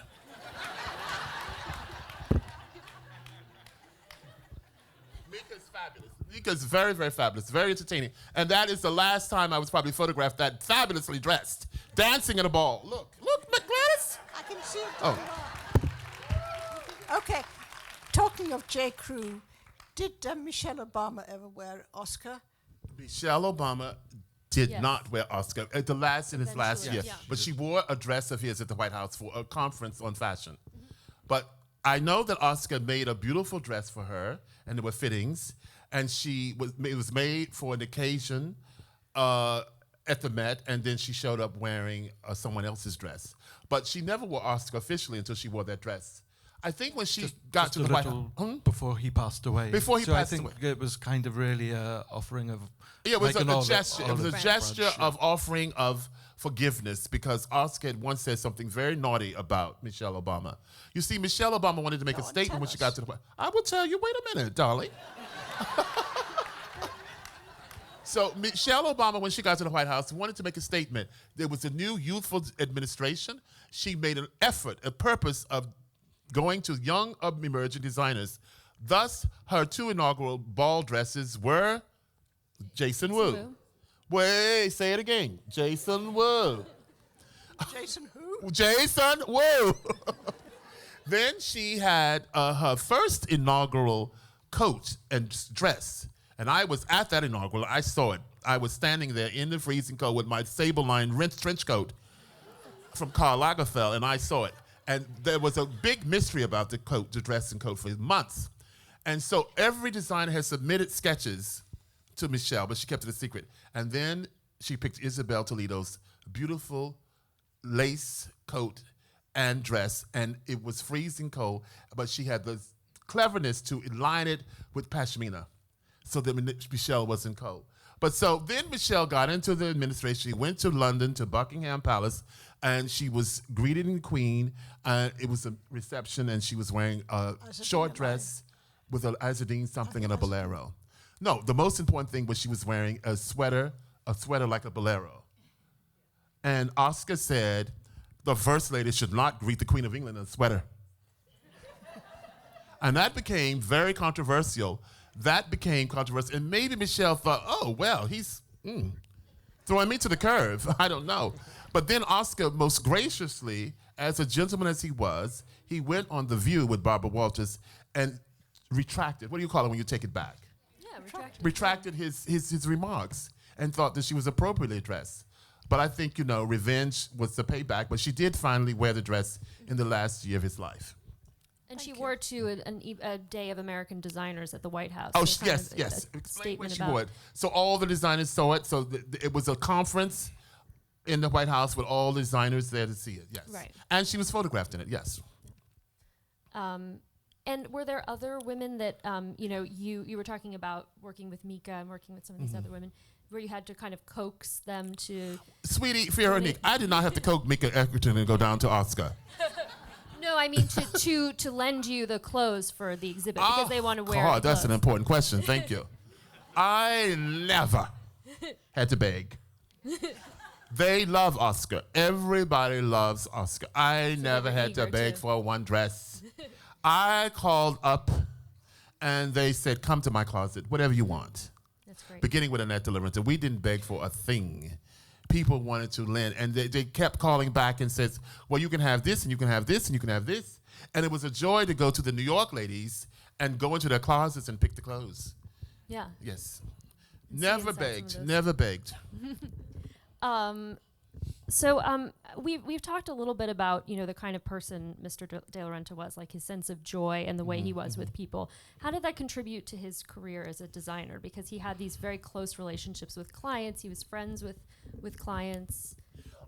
Mika's fabulous. Mika's very, very fabulous, very entertaining. And that is the last time I was probably photographed that fabulously dressed, dancing at a ball. Look, Gladys. I can see it. Oh. Okay, talking of J. Crew, did Michelle Obama ever wear Oscar? Michelle Obama did Yes. not wear Oscar in his last Eventually, year, yeah. but she wore a dress of his at the White House for a conference on fashion. But I know that Oscar made a beautiful dress for her, and there were fittings, and it was made for an occasion at the Met, and then she showed up wearing someone else's dress. But she never wore Oscar officially until she wore that dress. I think when she got Just to a the White little House. before he passed away. Before he so passed I think away. it was kind of really an offering of. Yeah, it was like an a olive- gesture. It was a olive gesture branch, yeah. of offering of forgiveness because Oscar had once said something very naughty about Michelle Obama. You see, Michelle Obama wanted to make a Go on, statement tell when she us. got to the White House. I will tell you. Wait a minute, darling. So Michelle Obama, when she got to the White House, wanted to make a statement. There was a new youthful administration. She made an effort, a purpose of going to young emerging designers. Thus, her two inaugural ball dresses were Jason Wu. Wu. Wait, say it again. Jason Wu. Jason who? Jason Wu. Then she had her first inaugural coat and dress. And I was at that inaugural. I saw it. I was standing there in the freezing cold with my sable-lined trench coat from Karl Lagerfeld, and I saw it. And there was a big mystery about the coat, the dress and coat for months. And so every designer has submitted sketches to Michelle, but she kept it a secret. And then she picked Isabel Toledo's beautiful lace coat and dress, and it was freezing cold, but she had the cleverness to line it with pashmina so that Michelle wasn't cold. But so then Michelle got into the administration. She went to London, to Buckingham Palace, and she was greeted in Queen. It was a reception, and she was wearing a short dress with a Azadine something and a bolero. No, the most important thing was she was wearing a sweater like a bolero. And Oscar said, the First Lady should not greet the Queen of England in a sweater. And that became very controversial. And maybe Michelle thought, oh, well, he's throwing me to the curve. I don't know. But then Oscar, most graciously, as a gentleman as he was, he went on The View with Barbara Walters and retracted. What do you call it when you take it back? Yeah, Retracted his remarks and thought that she was appropriately dressed. But I think, revenge was the payback. But she did finally wear the dress in the last year of his life. And she wore it to a day of American designers at the White House. Oh, So kind yes, of yes. a Explain statement where she about- wore it. So all the designers saw it. So it was a conference in the White House with all the designers there to see it. Yes. Right. And she was photographed in it. Yes. And were there other women that you were talking about working with Mika and working with some of these other women, where you had to kind of coax them to? Sweetie, Veronique, I did not have to coax Mika Egerton and go down to Oscar. No, I mean to lend you the clothes for the exhibit because they want to wear. God, the that's an clothes. important question. Thank you. I never had to beg. They love Oscar. Everybody loves Oscar. I never were had to eager beg to- for one dress. I called up and they said, come to my closet, whatever you want. That's great. Beginning with Annette de la Renta, we didn't beg for a thing. People wanted to lend, and they kept calling back and says, well, you can have this, and you can have this, and you can have this. And it was a joy to go to the New York ladies and go into their closets and pick the clothes. Yeah. Yes. And see Never inside some of begged, those. never begged. So we've talked a little bit about the kind of person Mr. De La Renta was, like his sense of joy and the way he was with people. How did that contribute to his career as a designer? Because he had these very close relationships with clients. He was friends with clients.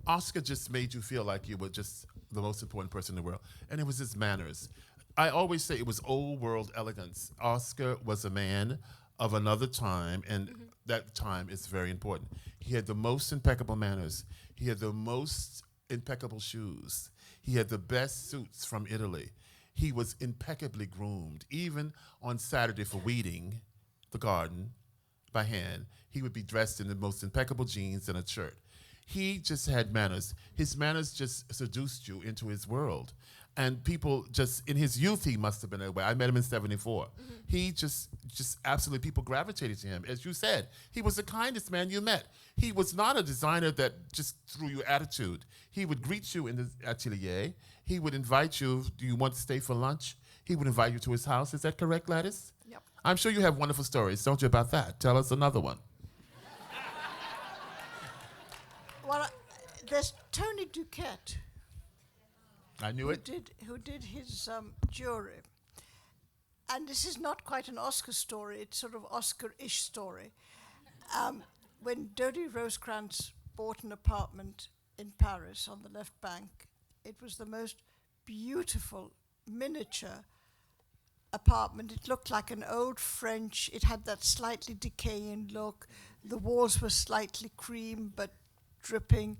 Oscar just made you feel like you were just the most important person in the world. And it was his manners. I always say it was old world elegance. Oscar was a man of another time, and that time is very important. He had the most impeccable manners. He had the most impeccable shoes. He had the best suits from Italy. He was impeccably groomed. Even on Saturday for weeding the garden by hand, he would be dressed in the most impeccable jeans and a shirt. He just had manners. His manners just seduced you into his world. And people just, in his youth, he must have been that way. I met him in 74. He just absolutely, people gravitated to him. As you said, he was the kindest man you met. He was not a designer that just threw you attitude. He would greet you in the atelier. He would invite you, do you want to stay for lunch? He would invite you to his house. Is that correct, Gladys? Yep. I'm sure you have wonderful stories, don't you, about that? Tell us another one. Well, there's Tony Duquette, I knew it. who did his jewelry. And this is not quite an Oscar story, it's sort of Oscar-ish story. When Dodie Rosecrans bought an apartment in Paris on the left bank, it was the most beautiful miniature apartment. It looked like an old French, it had that slightly decaying look. The walls were slightly cream but dripping.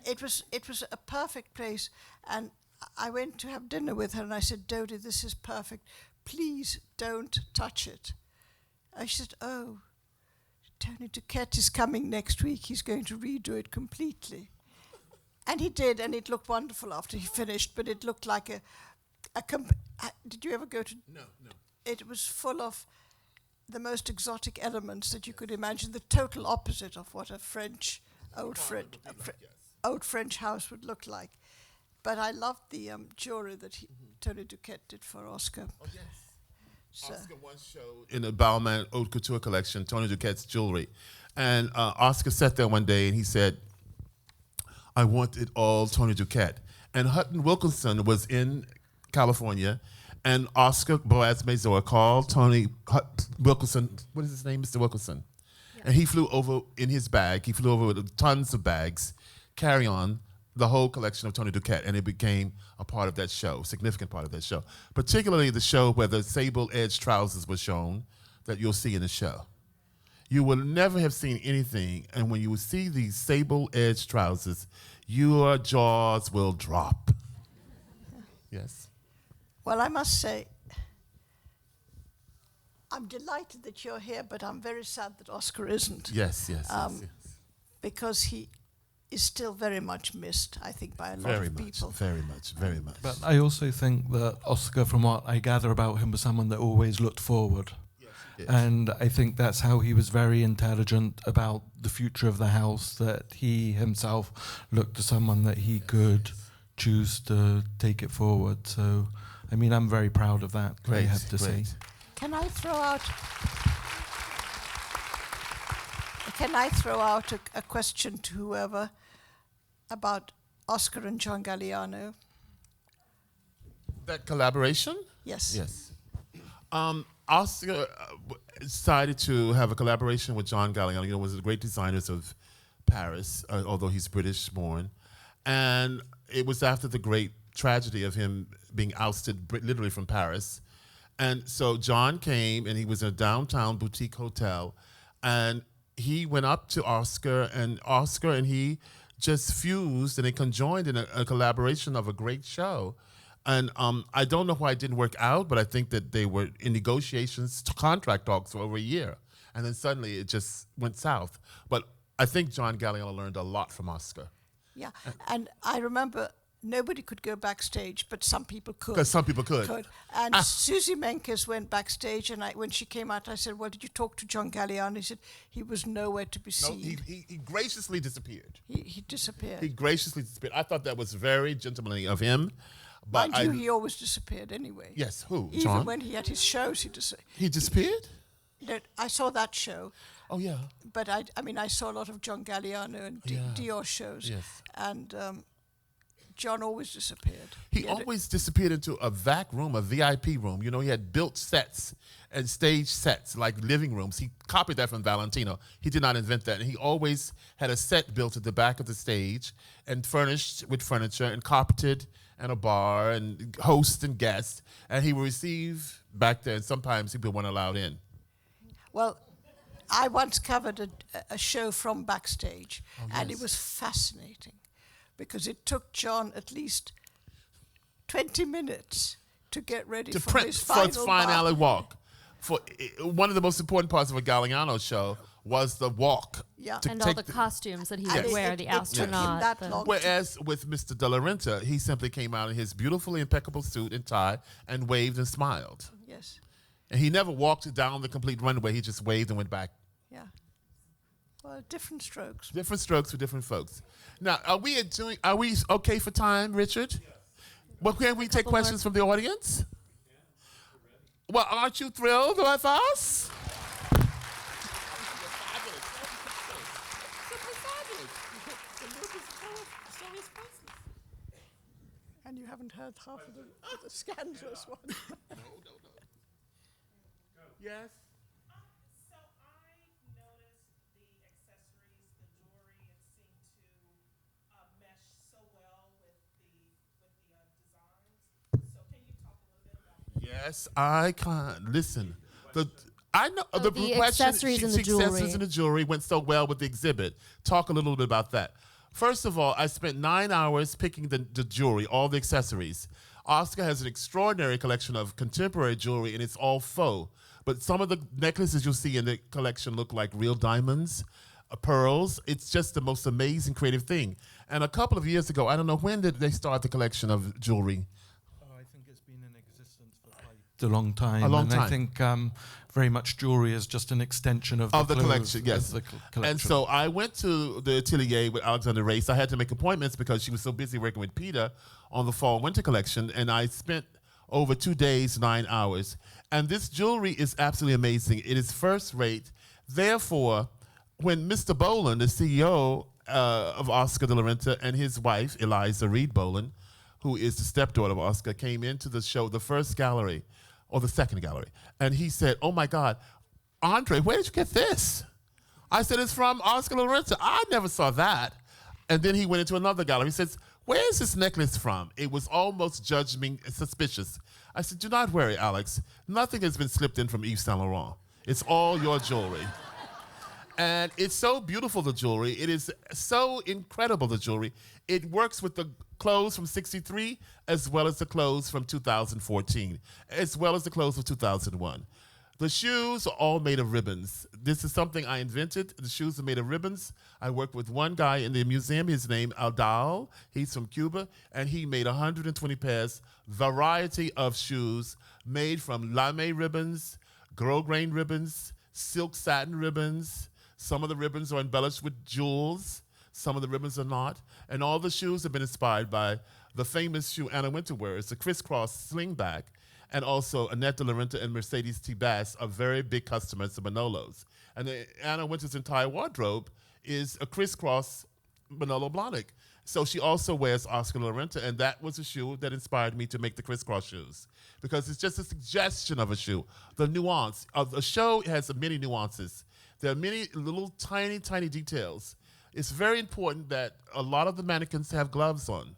It was a perfect place, and I went to have dinner with her and I said, Dodie, this is perfect. Please don't touch it. And she said, oh, Tony Duquette is coming next week. He's going to redo it completely. And he did, and it looked wonderful after he finished, but it looked like did you ever go to? No. It was full of the most exotic elements that you could imagine, the total opposite of what a French, old French house would look like. But I loved the jewelry that Tony Duquette did for Oscar. Oh, yes. So Oscar once showed in the Balmain Haute Couture collection, Tony Duquette's jewelry. And Oscar sat there one day and he said, I want it all Tony Duquette. And Hutton Wilkinson was in California, and Oscar Boaz-Mazur called Tony Wilkinson, what is his name, Mr. Wilkinson? Yeah. And he flew over in his bag, he flew over with tons of bags, carry on, the whole collection of Tony Duquette, and it became a part of that show, significant part of that show. Particularly the show where the sable-edged trousers were shown that you'll see in the show. You will never have seen anything, and when you will see these sable-edged trousers, your jaws will drop. Yes? well, I must say, I'm delighted that you're here, but I'm very sad that Oscar isn't. Yes. Because he is still very much missed, I think, by a lot of people. Very much. But I also think that Oscar, from what I gather about him, was someone that always looked forward. Yes. And I think that's how he was very intelligent about the future of the house, that he himself looked to someone that he could choose to take it forward. So, I mean, I'm very proud of that, I have to say. Can I throw out a question to whoever about Oscar and John Galliano? That collaboration? Yes. Oscar decided to have a collaboration with John Galliano. You know, one of the great designers of Paris, although he's British born. And it was after the great tragedy of him being ousted literally from Paris. And so John came, and he was in a downtown boutique hotel, and he went up to Oscar and he just fused, and they conjoined in a collaboration of a great show. And I don't know why it didn't work out, but I think that they were in negotiations, contract talks for over a year. And then suddenly it just went south. But I think John Galliano learned a lot from Oscar. Yeah, and I remember nobody could go backstage, but some people could. Because some people could. And Susie Menkes went backstage, and when she came out, I said, well, did you talk to John Galliano? He said he was nowhere to be seen. He graciously disappeared. He disappeared. He graciously disappeared. I thought that was very gentlemanly of him. But Mind you, he always disappeared anyway. Yes, who? Even John? when he had his shows, he disappeared. He disappeared? I saw that show. Oh, yeah. But I saw a lot of John Galliano and Dior shows. Yes. And John always disappeared. He always disappeared into a VAC room, a VIP room. You know, he had built sets and stage sets, like living rooms. He copied that from Valentino. He did not invent that. And he always had a set built at the back of the stage and furnished with furniture and carpeted and a bar and hosts and guests. And he would receive back there, and sometimes people weren't allowed in. Well, I once covered a show from backstage, and it was fascinating because it took John at least 20 minutes to get ready for his final walk. For one of the most important parts of a Galliano show was the walk. Yeah. to And all take the costumes that he And would wear, it the took him astronaut. that the- long. Whereas with Mr. De La Renta, he simply came out in his beautifully impeccable suit and tie and waved and smiled. Yes. And he never walked down the complete runway. He just waved and went back. Yeah. Well, different strokes. Different strokes for different folks. Now, are we okay for time, Richard? Yes. Well, can we take questions from the audience? Well, aren't you thrilled with us? And you haven't heard half of the scandalous one. Yes. So I noticed the accessories, the jewelry. It seemed to mesh so well with the designs. So can you talk a little bit about? Yes, I can. Listen, I know Oh, the accessories and the jewelry. Accessories and the jewelry went so well with the exhibit. Talk a little bit about that. First of all, I spent 9 hours picking the jewelry, all the accessories. Oscar has an extraordinary collection of contemporary jewelry, and it's all faux. But some of the necklaces you'll see in the collection look like real diamonds, pearls. It's just the most amazing creative thing. And a couple of years ago, I don't know, when did they start the collection of jewelry? Oh, I think it's been in existence for quite a long time. A long and time. I think very much jewelry is just an extension of the clothes, collection, yes. of the collection. And so I went to the atelier with Alexander Race. I had to make appointments because she was so busy working with Peter on the fall winter collection, and I spent over 2 days, 9 hours. And this jewelry is absolutely amazing. It is first rate. Therefore, when Mr. Boland, the CEO of Oscar de la Renta, and his wife, Eliza Reed Boland, who is the stepdaughter of Oscar, came into the show, the first gallery, or the second gallery, and he said, "Oh my God, Andre, where did you get this?" I said, "It's from Oscar de la Renta." I never saw that. And then he went into another gallery. He says, "Where is this necklace from?" It was almost judging me suspicious. I said, "Do not worry, Alex. Nothing has been slipped in from Yves Saint Laurent. It's all your jewelry." And it's so beautiful, the jewelry. It is so incredible, the jewelry. It works with the clothes from '63 as well as the clothes from 2014, as well as the clothes of 2001. The shoes are all made of ribbons. This is something I invented. The shoes are made of ribbons. I worked with one guy in the museum. His name, Aldal. He's from Cuba, and he made 120 pairs, variety of shoes made from lame ribbons, grosgrain ribbons, silk satin ribbons. Some of the ribbons are embellished with jewels. Some of the ribbons are not. And all the shoes have been inspired by the famous shoe Anna Wintour wears, the crisscross slingback. And also Annette de la Renta and Mercedes T. Bass are very big customers of Manolos. And Anna Wintour's entire wardrobe is a crisscross Manolo Blahnik. So she also wears Oscar de la Renta, and that was a shoe that inspired me to make the crisscross shoes, because it's just a suggestion of a shoe. The nuance of the show has many nuances. There are many little tiny, tiny details. It's very important that a lot of the mannequins have gloves on.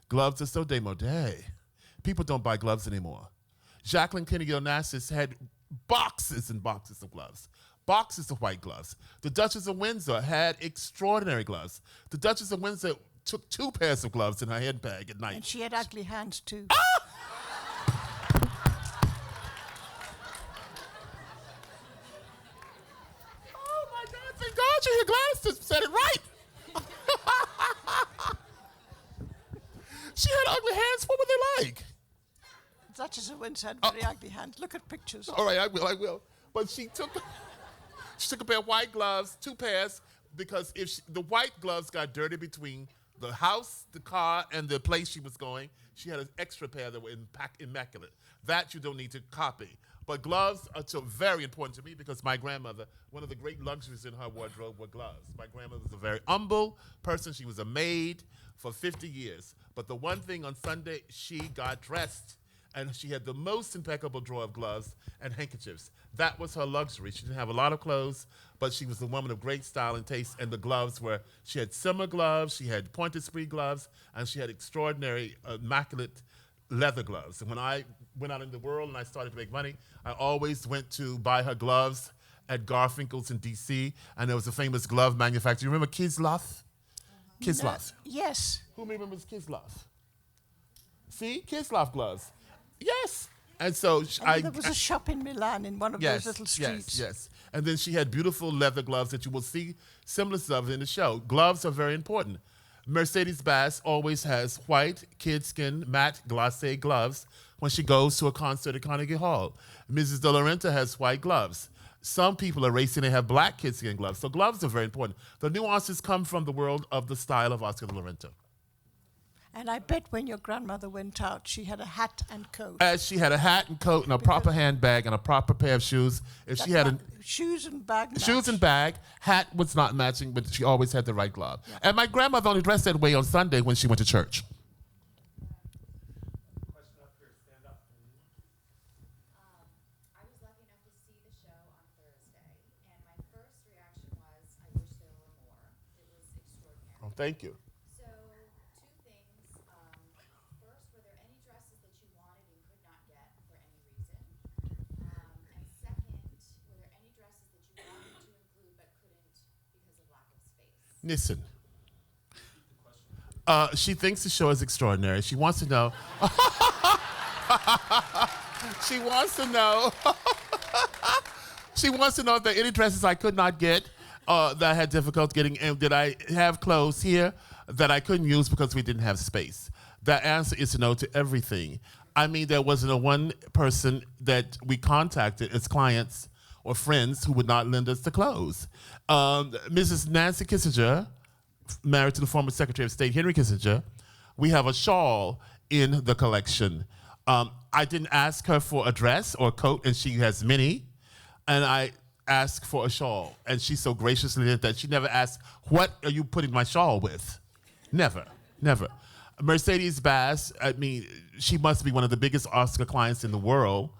Gloves are so démodé. People don't buy gloves anymore. Jacqueline Kennedy Onassis had boxes and boxes of gloves, boxes of white gloves. The Duchess of Windsor had extraordinary gloves. The Duchess of Windsor took 2 pairs of gloves in her handbag at night. And she had ugly hands too. Oh my God, thank God you hear Gladys said it right. She had ugly hands. What were they like? Duchess of Windsor had very ugly hands. Look at pictures. All right, I will. But she took a pair of white gloves, 2 pairs, because if the white gloves got dirty between the house, the car, and the place she was going, she had an extra pair that were immaculate. That you don't need to copy. But gloves are so very important to me because my grandmother, one of the great luxuries in her wardrobe were gloves. My grandmother was a very humble person. She was a maid for 50 years. But the one thing on Sunday, she got dressed. And she had the most impeccable drawer of gloves and handkerchiefs. That was her luxury. She didn't have a lot of clothes, but she was a woman of great style and taste. And the gloves were, she had simmer gloves, she had pointed spree gloves, and she had extraordinary, immaculate leather gloves. And when I went out in the world and I started to make money, I always went to buy her gloves at Garfinkel's in D.C. And there was a famous glove manufacturer. You remember Kisloff? Kisloff. Yes. Who remembers Kisloff? See? Kisloff gloves. Yes. And so There was a shop in Milan in one of those little streets. Yes. And then she had beautiful leather gloves that you will see symbols of in the show. Gloves are very important. Mercedes Bass always has white, kid-skin, matte glacé gloves when she goes to a concert at Carnegie Hall. Mrs. De La Renta has white gloves. Some people are racing and have black kid-skin gloves. So gloves are very important. The nuances come from the world of the style of Oscar De La Renta. And I bet when your grandmother went out, she had a hat and coat. As she had a hat and coat and a proper handbag and a proper pair of shoes. If she had shoes and bag match. shoes and bag, hat was not matching, but she always had the right glove. Yeah. And my grandmother only dressed that way on Sunday when she went to church. I was lucky enough to see the show on Thursday, and my first reaction was, I wish there were more. It was extraordinary. Oh, thank you. So, two things. First, were there any dresses that you wanted and could not get for any reason? And second, were there any dresses that you wanted to include but couldn't because of lack of space? Listen. She thinks the show is extraordinary. She wants to know. She wants to know. She wants to know if there are any dresses I could not get that I had difficulty getting. And did I have clothes here that I couldn't use because we didn't have space? The answer is no to everything. I mean, there wasn't a one person that we contacted as clients or friends who would not lend us the clothes. Mrs. Nancy Kissinger, married to the former Secretary of State Henry Kissinger, we have a shawl in the collection. I didn't ask her for a dress or a coat, and she has many, and I asked for a shawl, and she so graciously did that. She never asked, what are you putting my shawl with? Never, never. Mercedes Bass, I mean, she must be one of the biggest Oscar clients in the world.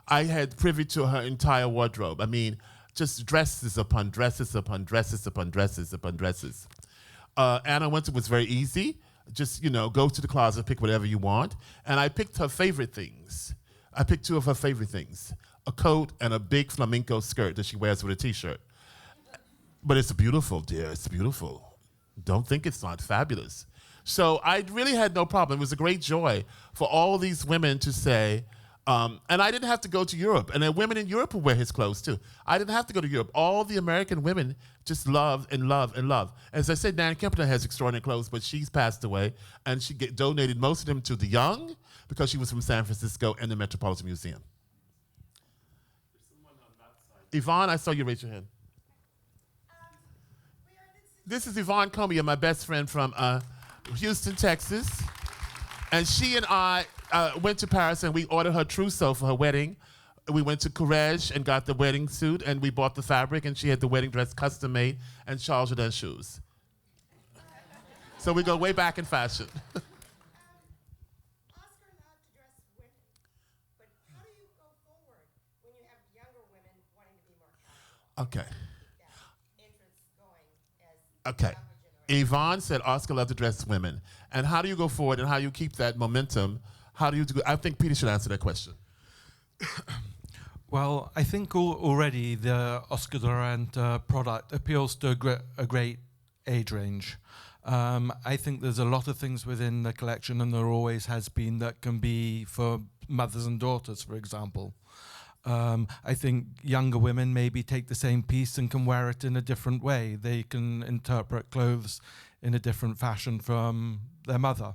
I had privy to her entire wardrobe. I mean, just dresses upon dresses upon dresses upon dresses upon dresses. Anna Wintour was very easy. Just, go to the closet, pick whatever you want. And I picked her favorite things. I picked two of her favorite things, a coat and a big flamenco skirt that she wears with a T-shirt. But it's beautiful, dear. It's beautiful. Don't think it's not fabulous. So I really had no problem. It was a great joy for all these women to say, and I didn't have to go to Europe. And there are women in Europe who wear his clothes, too. I didn't have to go to Europe. All the American women just love and love and love. As I said, Nan Kempner has extraordinary clothes, but she's passed away. And she donated most of them to the young because she was from San Francisco and the Metropolitan Museum. There's someone on that side. Yvonne, I saw you raise your hand. This is Yvonne Comey, my best friend from Houston, Texas. And she and I went to Paris and we ordered her trousseau for her wedding. We went to Courrèges and got the wedding suit and we bought the fabric and she had the wedding dress custom made and Charles Jourdain shoes. So we go way back in fashion. Oscar allowed to dress women, but how do you go forward when you have younger women wanting to be more casual? Okay. That interest going as Okay. younger generation? Yvonne said Oscar loved to dress women. And how do you go forward and how do you keep that momentum? How do you do? I think Peter should answer that question. Well, I think already the Oscar de la Renta product appeals to a great age range. I think there's a lot of things within the collection, and there always has been, that can be for mothers and daughters, for example. I think younger women maybe take the same piece and can wear it in a different way. They can interpret clothes in a different fashion from their mother.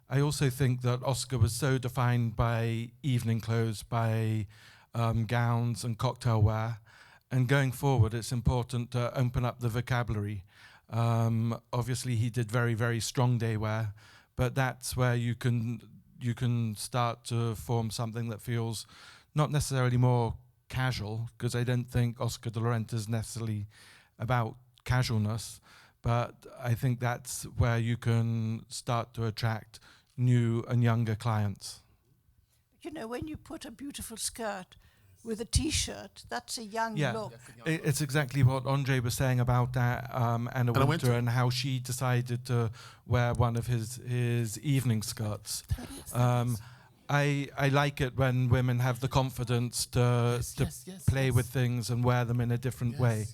I also think that Oscar was so defined by evening clothes, by gowns and cocktail wear. And going forward, it's important to open up the vocabulary. Obviously, he did very, very strong day wear, but that's where you can start to form something that feels not necessarily more casual, because I don't think Oscar de la Renta is necessarily about casualness, but I think that's where you can start to attract new and younger clients. You know, when you put a beautiful skirt with a T-shirt, that's a young look. It's exactly what André was saying about that, Anna Wintour, and how she decided to wear one of his evening skirts. I like it when women have the confidence to play with things and wear them in a different way.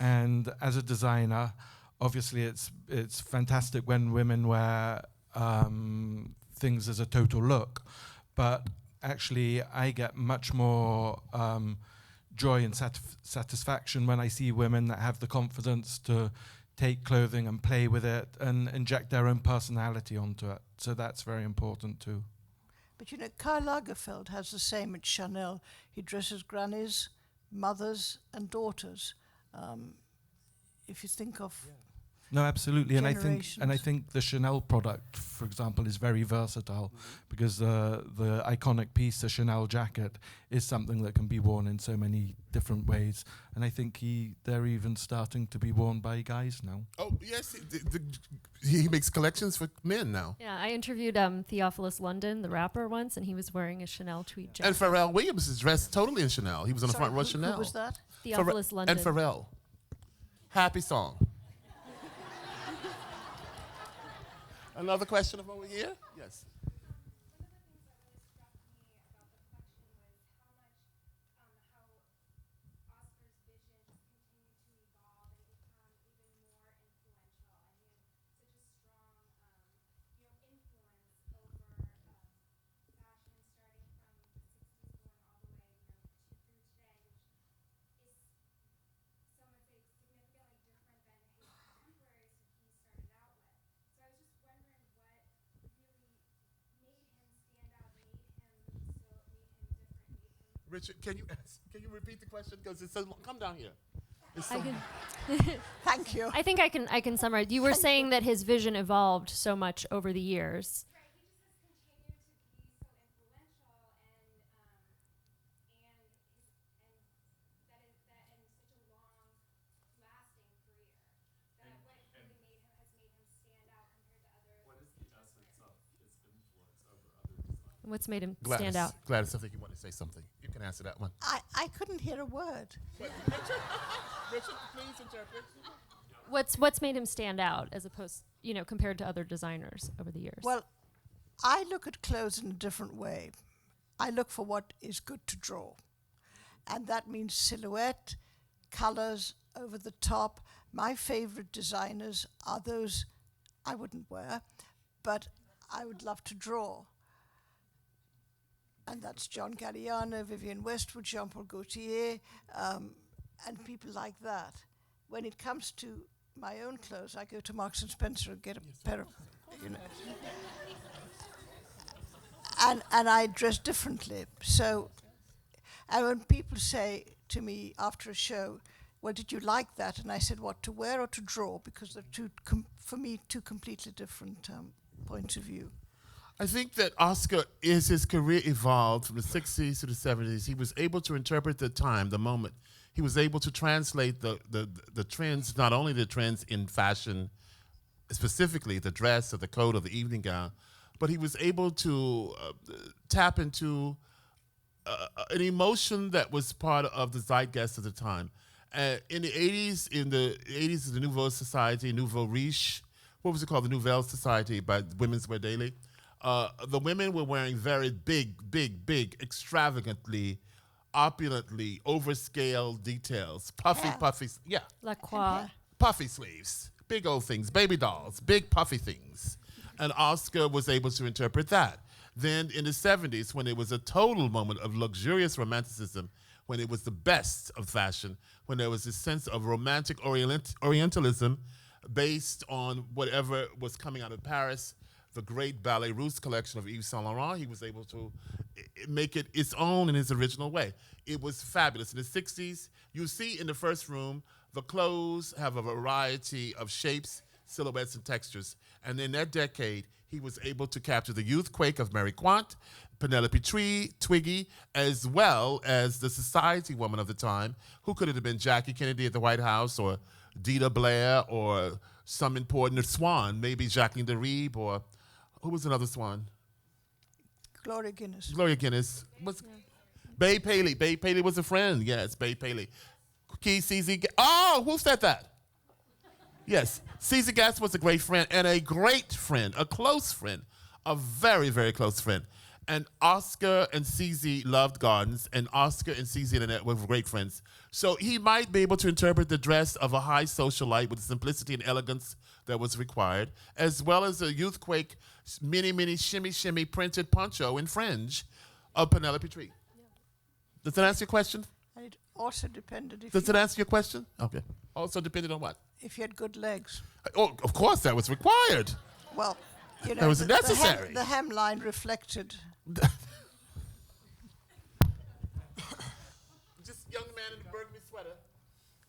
And as a designer, obviously it's fantastic when women wear things as a total look, but actually I get much more joy and satisfaction when I see women that have the confidence to take clothing and play with it and inject their own personality onto it. So that's very important too. But you know, Karl Lagerfeld has the same at Chanel. He dresses grannies, mothers, and daughters. If you think of No, absolutely, and I generations. think the Chanel product, for example, is very versatile because the iconic piece, the Chanel jacket, is something that can be worn in so many different ways, and I think they're even starting to be worn by guys now. Oh, yes, he makes collections for men now. Yeah, I interviewed Theophilus London, the rapper, once, and he was wearing a Chanel tweed jacket. And Pharrell Williams is dressed totally in Chanel. He was on the Sorry, front row of Chanel. Who was that? Theophilus London. And Pharrell. Happy song. Another question from over here? Yes. Richard, can you repeat the question? Because it's so long. Come down here. It's so Thank you. I think I can summarize. You were saying that his vision evolved so much over the years. What's made him stand out? Gladys, I think you want to say something. You can answer that one. I couldn't hear a word. Richard, please interpret. What's made him stand out as opposed, compared to other designers over the years? Well, I look at clothes in a different way. I look for what is good to draw. And that means silhouette, colors, over the top. My favorite designers are those I wouldn't wear, but I would love to draw. And that's John Galliano, Vivienne Westwood, Jean-Paul Gaultier, and people like that. When it comes to my own clothes, I go to Marks and Spencer and get a pair of, and I dress differently. So, and when people say to me after a show, well, did you like that? And I said, what, to wear or to draw? Because they're for me, two completely different points of view. I think that Oscar, as his career evolved from the 60s to the 70s, he was able to interpret the time, the moment. He was able to translate the trends, not only the trends in fashion, specifically the dress or the coat or the evening gown, but he was able to tap into an emotion that was part of the zeitgeist of the time. In the 80s, the Nouveau Society, Nouveau Riche, what was it called? The Nouvelle Society by Women's Wear Daily. The women were wearing very big, extravagantly, opulently, overscale details. Puffy, yeah. La Croix. Puffy sleeves, big old things, baby dolls, big puffy things. And Oscar was able to interpret that. Then in the 70s, when it was a total moment of luxurious romanticism, when it was the best of fashion, when there was this sense of romantic Orientalism based on whatever was coming out of Paris, the great Ballet Russe collection of Yves Saint Laurent, he was able to make it its own in his original way. It was fabulous. In the 60s, you see in the first room, the clothes have a variety of shapes, silhouettes, and textures. And in that decade, he was able to capture the youth quake of Mary Quant, Penelope Twiggy, as well as the society woman of the time, who could have been Jackie Kennedy at the White House, or Dita Blair, or some important swan, maybe Jacqueline de Riebe, or who was another swan? Gloria Guinness. Bay Paley. Bay Paley was a friend. Yes, Bay Paley. Who said that? Yes, Caesar Guest was a great friend and a great friend, a close friend, a very, very close friend. And Oscar and CZ loved gardens, and Oscar and CZ and Annette were great friends. So he might be able to interpret the dress of a high socialite with the simplicity and elegance that was required, as well as a youthquake mini shimmy printed poncho and fringe of Penelope Tree. Does that answer your question? Also depended if Does you, it answer your question? Okay. Also depended on what? if you had good legs. Oh, of course, that was required. Well, you know, That was the necessary. The hemline reflected. Just young man in a burgundy sweater.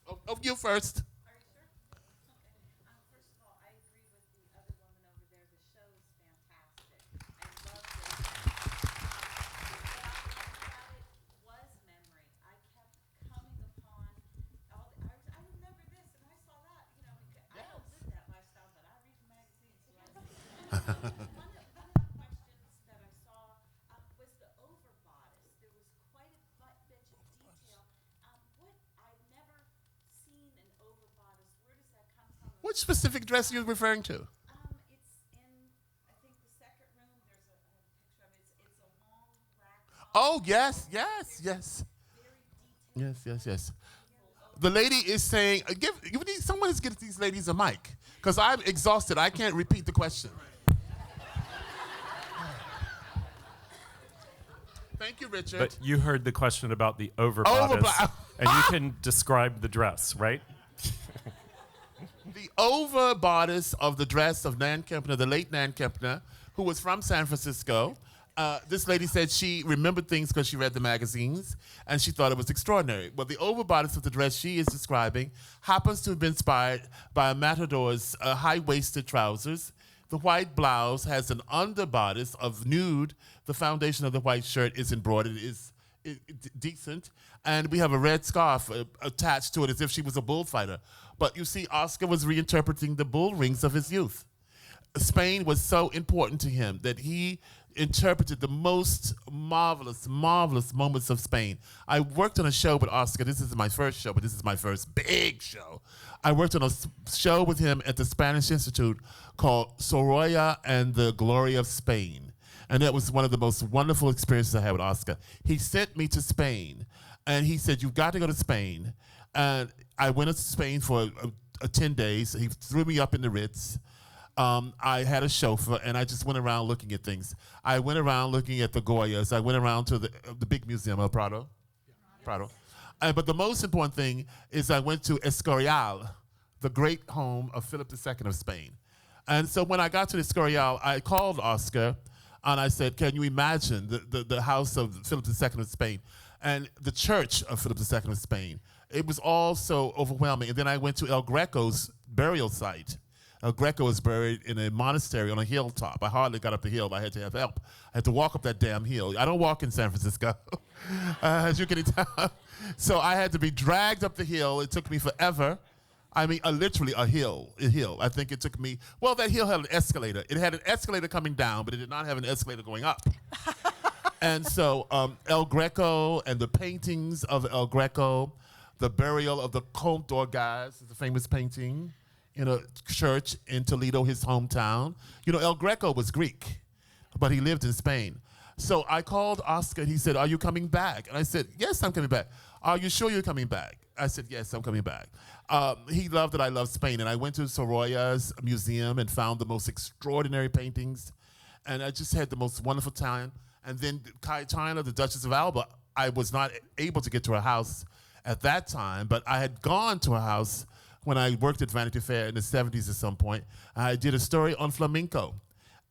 Oh, you first. Are you sure? Okay. First of all, I agree with the other woman over there. The show is fantastic. I love this. What I loved about it was memory. I kept coming upon all the, I remember this and I saw that. You know, I don't live that lifestyle, but I read the magazines. So I see. One of the questions that I saw was the over bodice. There was quite a bit of detail. What I've never seen an over bodice. Where does that come from? Which specific dress are you referring to? It's in, I think, the second room. There's a picture of it. It's a long black top. Oh, yes, yes, yes. Very detailed. Yes. The lady is saying, someone is getting these ladies a mic, because I'm exhausted. I can't repeat the question. Thank you, Richard. But you heard the question about the over bodice, and you can describe the dress, right? The over bodice of the dress of Nan Kempner, the late Nan Kempner, who was from San Francisco. This lady said she remembered things because she read the magazines, and she thought it was extraordinary. Well, the over bodice of the dress she is describing happens to have been inspired by a matador's high-waisted trousers. The white blouse has an underbodice of nude. The foundation of the white shirt is embroidered, is decent. And we have a red scarf attached to it as if she was a bullfighter. But you see, Oscar was reinterpreting the bull rings of his youth. Spain was so important to him that he interpreted the most marvelous moments of Spain. I worked on a show with Oscar. This is my first show, but this is my first big show. I worked on a show with him at the Spanish Institute called Sorolla and the Glory of Spain. And that was one of the most wonderful experiences I had with Oscar. He sent me to Spain, and he said, "You've got to go to Spain." And I went to Spain for 10 days. He threw me up in the Ritz. I had a chauffeur, and I just went around looking at things. I went around looking at the Goyas. I went around to the big museum, El Prado. But the most important thing is I went to Escorial, the great home of Philip II of Spain. And so when I got to Escorial, I called Oscar, and I said, "Can you imagine the house of Philip II of Spain and the church of Philip II of Spain?" It was all so overwhelming. And then I went to El Greco's burial site. El Greco is buried in a monastery on a hilltop. I hardly got up the hill. I had to have help. I had to walk up that damn hill. I don't walk in San Francisco, as you can tell. So I had to be dragged up the hill. It took me forever. I mean, literally a hill. I think it took me, well, that hill had an escalator. It had an escalator coming down, but it did not have an escalator going up. And so El Greco and the paintings of El Greco, the burial of the Comte d'Orgaz, is a famous painting in a church in Toledo, his hometown. You know, El Greco was Greek, but he lived in Spain. So I called Oscar, and he said, "Are you coming back?" And I said, "Yes, I'm coming back." "Are you sure you're coming back?" I said, "Yes, I'm coming back." He loved that I love Spain, and I went to Sorolla's museum and found the most extraordinary paintings, and I just had the most wonderful time. And then Cayetana, the Duchess of Alba, I was not able to get to her house at that time, but I had gone to her house when I worked at Vanity Fair in the 70s at some point. I did a story on flamenco.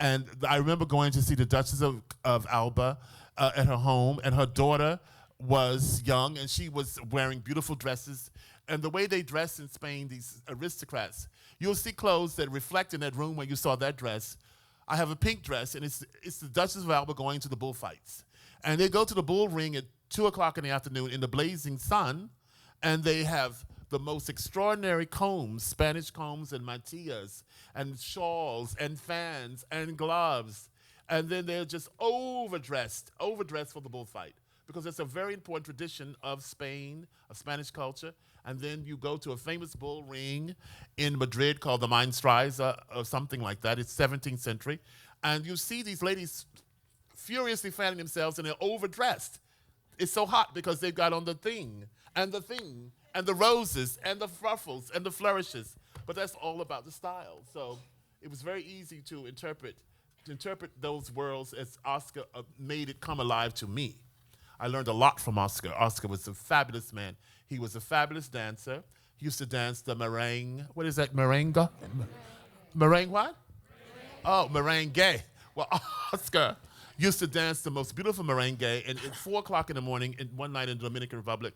And I remember going to see the Duchess of Alba at her home, and her daughter was young, and she was wearing beautiful dresses. And the way they dress in Spain, these aristocrats, you'll see clothes that reflect in that room where you saw that dress. I have a pink dress, and it's the Duchess of Alba going to the bullfights. And they go to the bull ring at 2 o'clock in the afternoon in the blazing sun, and they have the most extraordinary combs, Spanish combs and mantillas and shawls and fans and gloves. And then they're just overdressed for the bullfight, because it's a very important tradition of Spain, of Spanish culture. And then you go to a famous bull ring in Madrid called the Mainstraza or something like that. It's 17th century. And you see these ladies furiously fanning themselves, and they're overdressed. It's so hot because they've got on the thing, and the roses, and the ruffles, and the flourishes. But that's all about the style. So it was very easy to interpret those worlds as Oscar made it come alive to me. I learned a lot from Oscar. Oscar was a fabulous man. He was a fabulous dancer. He used to dance the meringue. What is that, meringue? Meringue what? Oh, merengue. Well, Oscar used to dance the most beautiful merengue, and at 4 o'clock in the morning, one night in the Dominican Republic,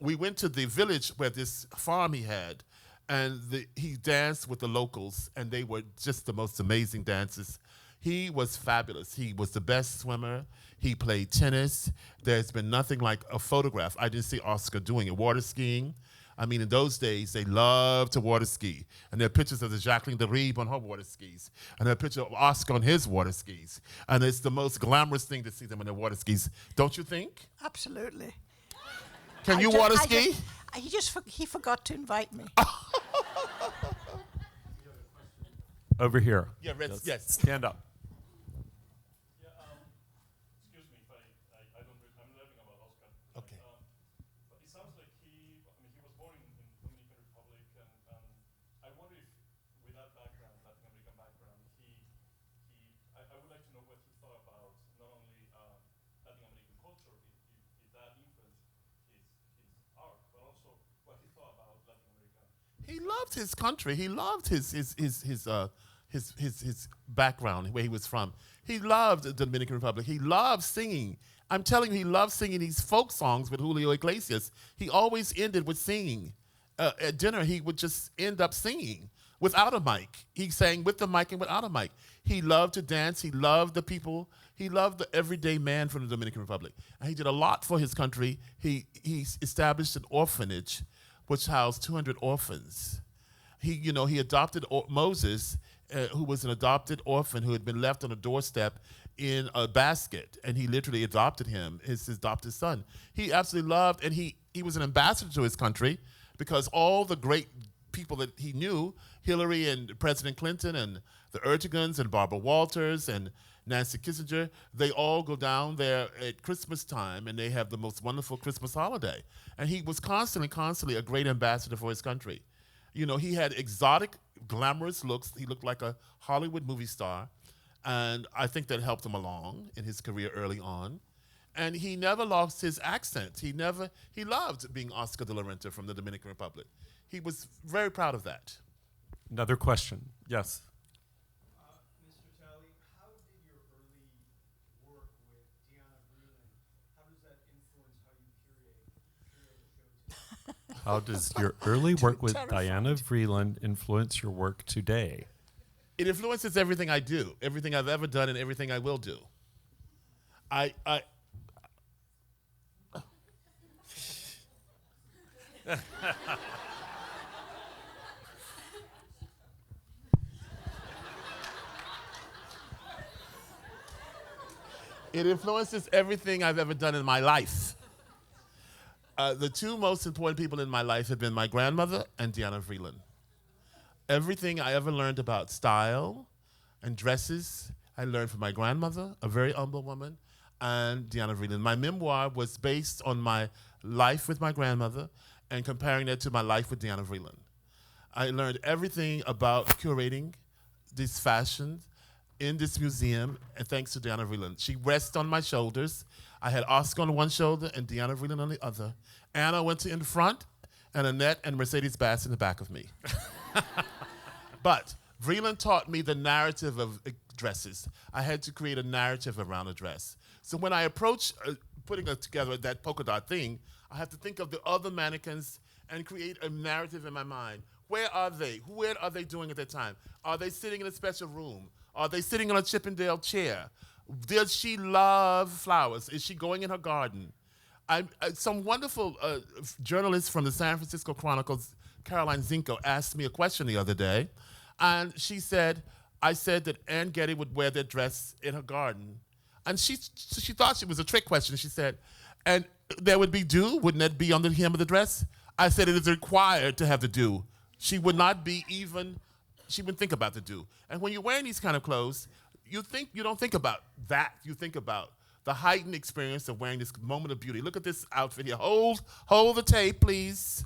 we went to the village where this farm he had, and he danced with the locals, and they were just the most amazing dancers. He was fabulous. He was the best swimmer. He played tennis. There's been nothing like a photograph. I didn't see Oscar doing it. Water skiing. I mean, in those days, they loved to water ski. And there are pictures of the Jacqueline de Ribe on her water skis. And there are pictures of Oscar on his water skis. And it's the most glamorous thing to see them on their water skis. Don't you think? Absolutely. Can you water ski? He forgot to invite me. Over here. Yeah, yes. Stand up. Excuse me if I'm learning about Oscar. Okay. But it sounds like he was born in Dominican Republic, and I wonder if, with that background, Latin American background, I would like to know what he thought about not only Latin American culture, if that influenced his art, but also what he thought about Latin America. He loved his country. He loved his background, where he was from. He loved the Dominican Republic. He loved singing. I'm telling you, he loved singing these folk songs with Julio Iglesias. He always ended with singing. At dinner, he would just end up singing without a mic. He sang with the mic and without a mic. He loved to dance. He loved the people. He loved the everyday man from the Dominican Republic. And he did a lot for his country. He established an orphanage which housed 200 orphans. He adopted Moses, who was an adopted orphan who had been left on a doorstep in a basket, and he literally adopted him, his adopted son. He absolutely loved, and he was an ambassador to his country because all the great people that he knew, Hillary and President Clinton and the Ertegans and Barbara Walters and Nancy Kissinger, they all go down there at Christmas time, and they have the most wonderful Christmas holiday. And he was constantly a great ambassador for his country. He had exotic, glamorous looks. He looked like a Hollywood movie star. And I think that helped him along in his career early on. And he never lost his accent. He loved being Oscar de la Renta from the Dominican Republic. He was very proud of that. Another question. Yes. Mr. Talley, how did your early work with Diana Vreeland, how does that influence how you curate the show today? How does your early work with Diana Vreeland influence your work today? It influences everything I do, everything I've ever done, and everything I will do. It influences everything I've ever done in my life. The two most important people in my life have been my grandmother and Diana Vreeland. Everything I ever learned about style and dresses, I learned from my grandmother, a very humble woman, and Diana Vreeland. My memoir was based on my life with my grandmother and comparing that to my life with Diana Vreeland. I learned everything about curating these fashions in this museum, and thanks to Diana Vreeland. She rests on my shoulders. I had Oscar on one shoulder and Diana Vreeland on the other. Anna went in front, and Annette and Mercedes Bass in the back of me. But Vreeland taught me the narrative of dresses. I had to create a narrative around a dress. So when I approach putting together that polka dot thing, I have to think of the other mannequins and create a narrative in my mind. Where are they? What are they doing at that time? Are they sitting in a special room? Are they sitting on a Chippendale chair? Does she love flowers? Is she going in her garden? Some wonderful journalist from the San Francisco Chronicle's, Caroline Zinko, asked me a question the other day. And she said, I said that Ann Getty would wear that dress in her garden. And she thought it was a trick question. She said, and there would be dew? Wouldn't that be on the hem of the dress? I said, it is required to have the dew. She would not be even, she wouldn't think about the dew. And when you're wearing these kind of clothes, you don't think about that. You think about the heightened experience of wearing this moment of beauty. Look at this outfit here. Hold the tape, please.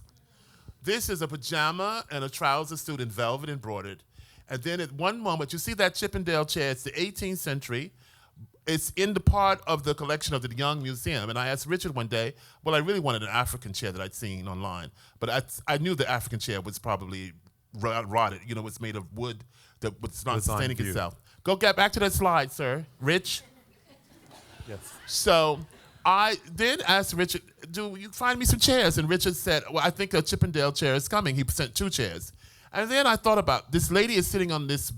This is a pajama and a trouser suit in velvet embroidered. And then at one moment, you see that Chippendale chair. It's the 18th century. It's in the part of the collection of the Young Museum. And I asked Richard one day, well, I really wanted an African chair that I'd seen online. But I knew the African chair was probably rotted. You know, it's made of wood that was not sustaining itself. Go get back to that slide, sir. Rich? Yes. So I then asked Richard, do you find me some chairs? And Richard said, well, I think a Chippendale chair is coming. He sent 2 chairs. And then I thought about, this lady is sitting on this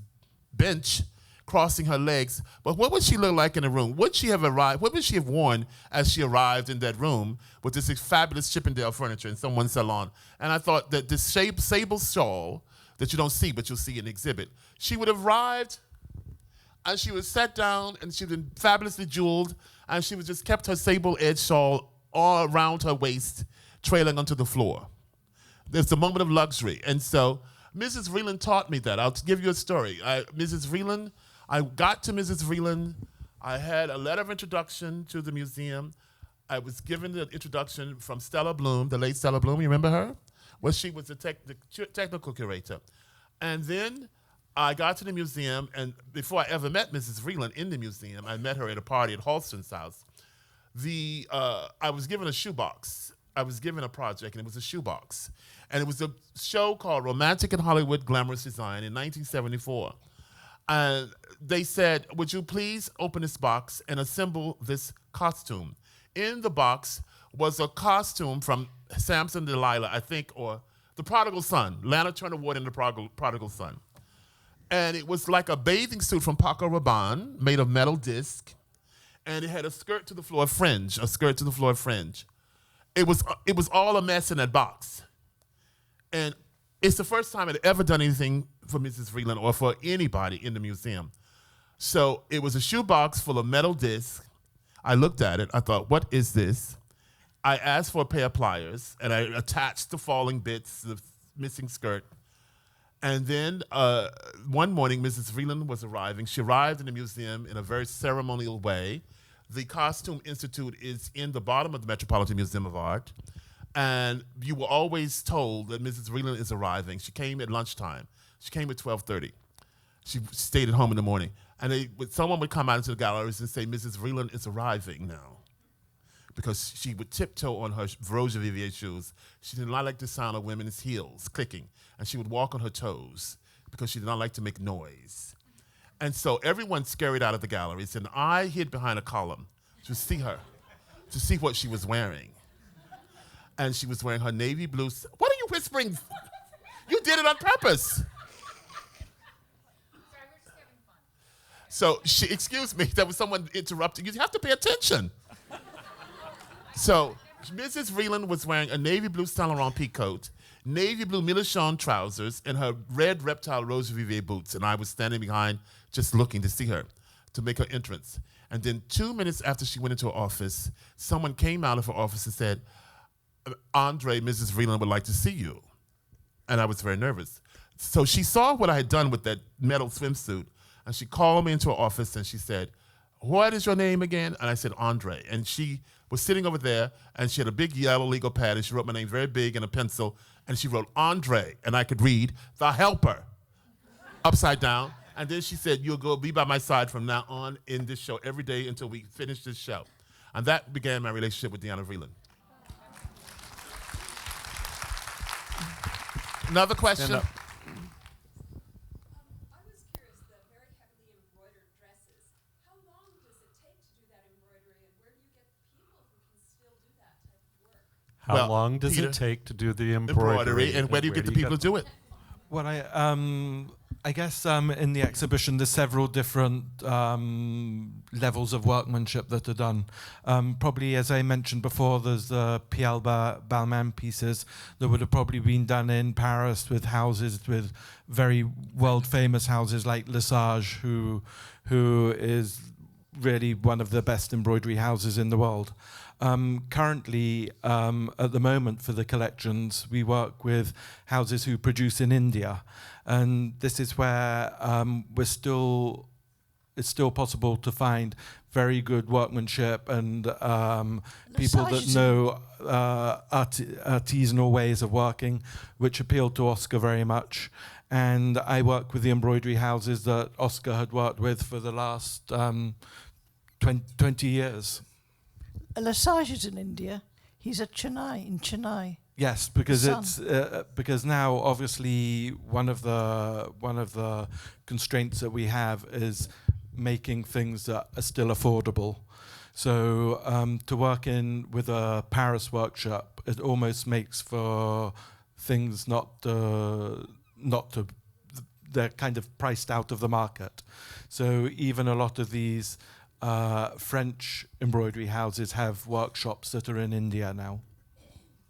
bench, crossing her legs, but what would she look like in a room? Would she have arrived, what would she have worn as she arrived in that room with this fabulous Chippendale furniture in someone's salon? And I thought that this sable shawl that you don't see, but you'll see in the exhibit, she would have arrived and she was sat down and she would have been fabulously jeweled and she would just kept her sable edge shawl all around her waist, trailing onto the floor. There's a moment of luxury. And so Mrs. Vreeland taught me that. I'll give you a story. Mrs. Vreeland, I got to Mrs. Vreeland. I had a letter of introduction to the museum. I was given the introduction from Stella Bloom, the late Stella Bloom. You remember her? Well, she was the technical curator. And then I got to the museum, and before I ever met Mrs. Vreeland in the museum, I met her at a party at Halston's house. I was given a shoebox. I was given a project, and it was a shoebox. And it was a show called Romantic in Hollywood Glamorous Design in 1974. And they said, would you please open this box and assemble this costume? In the box was a costume from Samson Delilah, I think, or The Prodigal Son, Lana Turner Ward in The Prodigal Son. And it was like a bathing suit from Paco Rabanne, made of metal disc, and it had a skirt to the floor fringe, a skirt to the floor fringe. It was all a mess in that box. And it's the first time I'd ever done anything for Mrs. Vreeland or for anybody in the museum. So it was a shoebox full of metal discs. I looked at it. I thought, what is this? I asked for a pair of pliers, and I attached the falling bits, the missing skirt. And then one morning, Mrs. Vreeland was arriving. She arrived in the museum in a very ceremonial way. The Costume Institute is in the bottom of the Metropolitan Museum of Art. And you were always told that Mrs. Vreeland is arriving. She came at lunchtime. She came at 12:30. She stayed at home in the morning. And someone would come out into the galleries and say, Mrs. Vreeland is arriving now. Because she would tiptoe on her Roger Vivier shoes. She did not like the sound of women's heels clicking. And she would walk on her toes because she did not like to make noise. And so everyone scurried out of the galleries, and I hid behind a column to see her, to see what she was wearing. And she was wearing her navy blue. What are you whispering? You did it on purpose. So excuse me, there was someone interrupting. You have to pay attention. So Mrs. Vreeland was wearing a navy blue Saint Laurent peacoat, navy blue Milochon trousers, and her red reptile Rose Vivier boots. And I was standing behind just looking to see her, to make her entrance. And then 2 minutes after she went into her office, someone came out of her office and said, André, Mrs. Vreeland would like to see you. And I was very nervous. So she saw what I had done with that metal swimsuit, and she called me into her office and she said, what is your name again? And I said, André. And she was sitting over there, and she had a big yellow legal pad, and she wrote my name very big in a pencil, and she wrote André, and I could read, the helper, upside down. And then she said, you'll go be by my side from now on in this show every day until we finish this show. And that began my relationship with Diana Vreeland. Another question? I was curious, the very heavily embroidered dresses, how long does it take to do that embroidery, and where do you get people who can still do that type of work? How long does it take to do the embroidery? And where do you get the people to do it? Well, I guess in the exhibition there's several different levels of workmanship that are done. Probably, as I mentioned before, there's the Pierre Balmain pieces that would have probably been done in Paris with houses, with very world-famous houses like Lesage, who is really one of the best embroidery houses in the world. Currently, at the moment for the collections, we work with houses who produce in India. And this is where it's still possible to find very good workmanship and people that know artisanal ways of working, which appealed to Oscar very much. And I work with the embroidery houses that Oscar had worked with for the last 20 years. Lesage is in India. He's at Chennai, in Chennai. Yes, because Sun. it's because now obviously one of the constraints that we have is making things that are still affordable. So to work in with a Paris workshop, it almost makes for things they're kind of priced out of the market. So even a lot of these French embroidery houses have workshops that are in India now.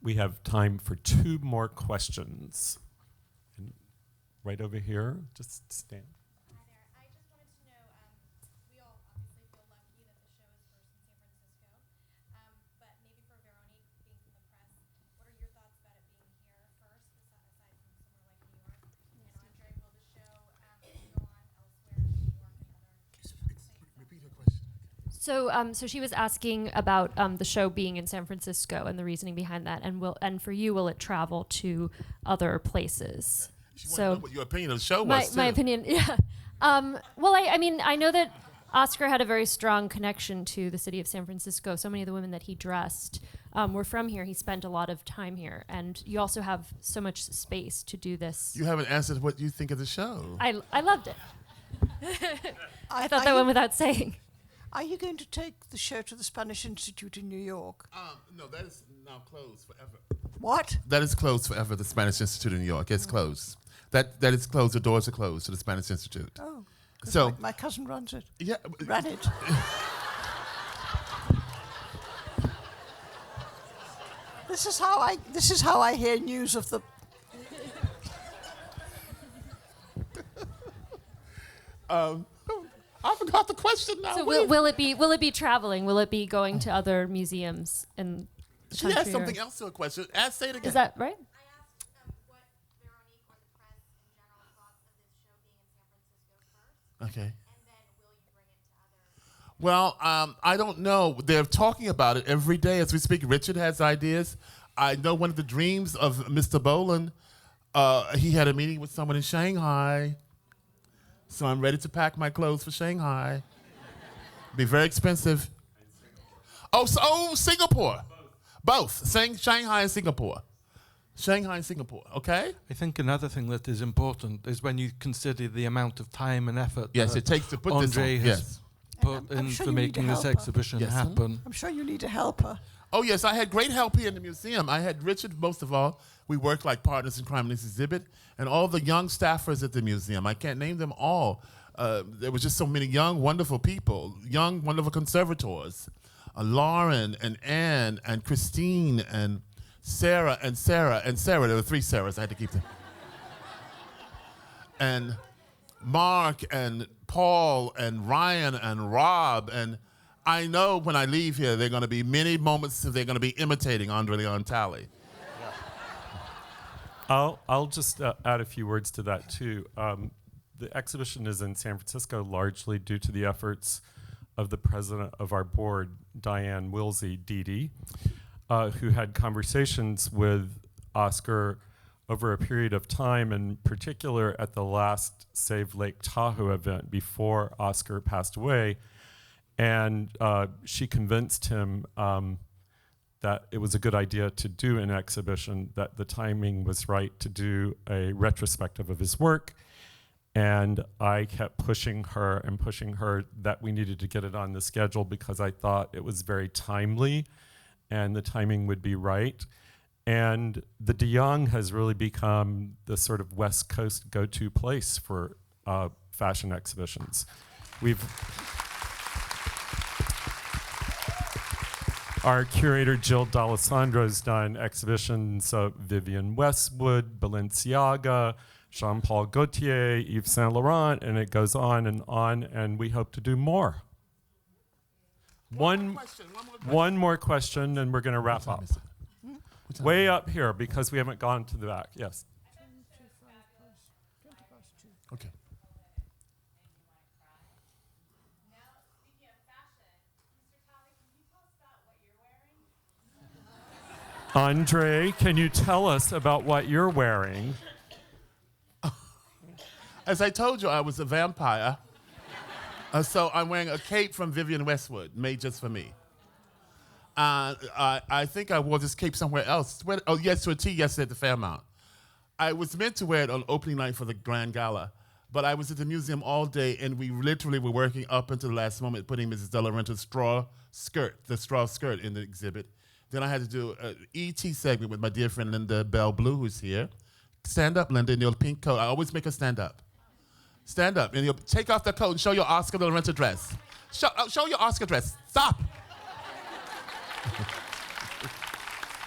We have time for 2 more questions. And right over here, just stand. Hi there. I just wanted to know, we all obviously feel lucky that the show is first in San Francisco, but maybe for Veronique, being from the press, what are your thoughts about it being here first, aside from somewhere like New York? And André, will the show go on elsewhere in New York and other Repeat her question. So she was asking about the show being in San Francisco and the reasoning behind that, and for you, will it travel to other places? She wanted to know what your opinion of the show was, my too. opinion, yeah. Well, I mean, I know that Oscar had a very strong connection to the city of San Francisco. So many of the women that he dressed were from here. He spent a lot of time here, and you also have so much space to do this. You haven't answered what you think of the show. I loved it. I thought that went without saying. Are you going to take the show to the Spanish Institute in New York? No, that is now closed forever. What? That is closed forever, the Spanish Institute in New York. It's closed. That is closed. The doors are closed to the Spanish Institute. Oh, 'cause So- my cousin runs it. Yeah. Ran it. This is how I hear news of the. I forgot the question now. So What will it be traveling? Will it be going to other museums in the she country? asked or- something else to a question. Say it again. Is that right? I asked what Veronique or the press in general thoughts of this show being in San Francisco first, Okay. and then will you bring it to other? Well, I don't know. They're talking about it every day as we speak. Richard has ideas. I know one of the dreams of Mr. Boland, he had a meeting with someone in Shanghai. So I'm ready to pack my clothes for Shanghai. Be very expensive. Singapore. Both. Shanghai and Singapore. Shanghai and Singapore, okay? I think another thing that is important is when you consider the amount of time and effort Yes, that it takes to put this Andre on. has Yes. put I'm sure into you need making a this helper. exhibition Yes, happen. I'm sure you need a helper. Oh, yes, I had great help here in the museum. I had Richard, most of all. We worked like partners in crime in this exhibit. And all the young staffers at the museum. I can't name them all. There was just so many young, wonderful people, young, wonderful conservators. Lauren and Anne and Christine and Sarah and Sarah and Sarah. There were 3 Sarahs. I had to keep them. And Mark and Paul and Ryan and Rob. And I know when I leave here, there are going to be many moments they're going to be imitating André Leon Talley. I'll just add a few words to that too. The exhibition is in San Francisco largely due to the efforts of the president of our board, Diane Wilsey Dede, who had conversations with Oscar over a period of time, in particular at the last Save Lake Tahoe event before Oscar passed away. And she convinced him that it was a good idea to do an exhibition, that the timing was right to do a retrospective of his work. And I kept pushing her that we needed to get it on the schedule because I thought it was very timely and the timing would be right. And the De Young has really become the sort of West Coast go-to place for fashion exhibitions. Our curator, Jill D'Alessandro's done exhibitions of Vivienne Westwood, Balenciaga, Jean-Paul Gaultier, Yves Saint Laurent, and it goes on, and we hope to do more. One more question, and we're going to wrap up. Way up here, because we haven't gone to the back. Yes. Okay. Andre, can you tell us about what you're wearing? As I told you, I was a vampire. So I'm wearing a cape from Vivienne Westwood, made just for me. I think I wore this cape somewhere else. To a tea yesterday at the Fairmount. I was meant to wear it on opening night for the Grand Gala, but I was at the museum all day, and we literally were working up until the last moment, putting Mrs. De La Renta's straw skirt in the exhibit. Then I had to do an ET segment with my dear friend Linda Bell Blue, who's here. Stand up, Linda, in your pink coat. I always make her stand up. Stand up, and you'll take off the coat and show your Oscar De La Renta dress. Show your Oscar dress. Stop.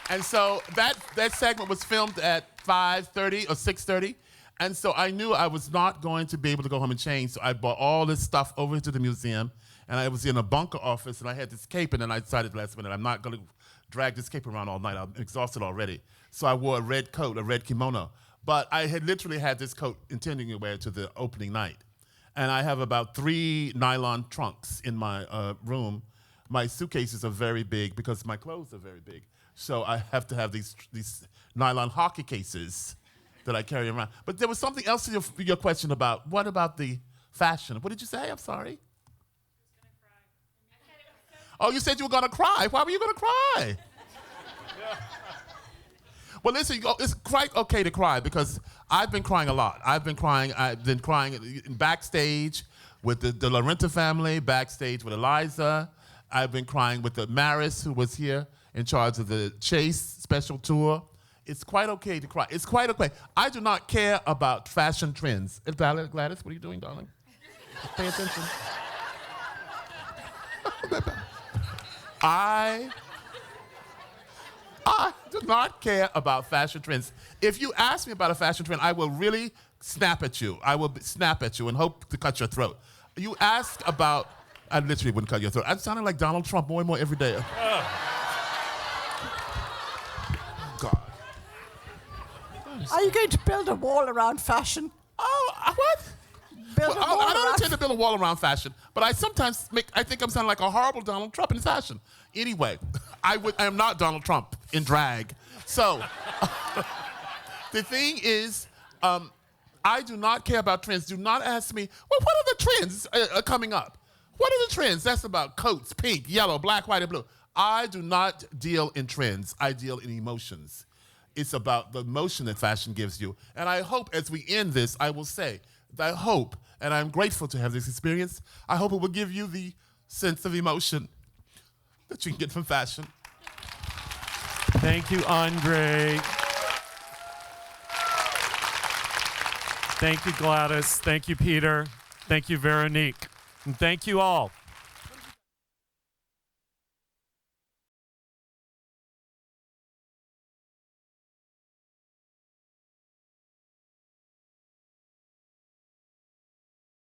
And so that segment was filmed at 5:30 or 6:30, and so I knew I was not going to be able to go home and change, so I brought all this stuff over to the museum, and I was in a bunker office, and I had this cape, and then I decided last minute, I'm not going to drag this cape around all night. I'm exhausted already. So I wore a red coat, a red kimono. But I had literally had this coat intending to wear to the opening night. And I have about 3 nylon trunks in my room. My suitcases are very big because my clothes are very big. So I have to have these nylon hockey cases that I carry around. But there was something else to your question about, what about the fashion? What did you say? I'm sorry. Oh, you said you were going to cry. Why were you going to cry? Well, listen, it's quite okay to cry because I've been crying a lot. I've been crying backstage with the De La Renta family, backstage with Eliza. I've been crying with the Maris, who was here in charge of the Chase special tour. It's quite okay to cry. It's quite okay. I do not care about fashion trends. Gladys, what are you doing, darling? Pay attention. I do not care about fashion trends. If you ask me about a fashion trend, I will really snap at you. I will snap at you and hope to cut your throat. You ask about, I literally wouldn't cut your throat. I'm sounding like Donald Trump more and more every day. God. Are you going to build a wall around fashion? Oh, what? I don't intend to build a wall around fashion, but I sometimes I think I'm sounding like a horrible Donald Trump in fashion. Anyway, I am not Donald Trump in drag. So, the thing is, I do not care about trends. Do not ask me, well, what are the trends coming up? What are the trends? That's about coats, pink, yellow, black, white, and blue. I do not deal in trends. I deal in emotions. It's about the emotion that fashion gives you. And I hope as we end this, I will say, I hope, and I'm grateful to have this experience, I hope it will give you the sense of emotion that you can get from fashion. Thank you, André. Thank you, Gladys. Thank you, Peter. Thank you, Veronique. And thank you all.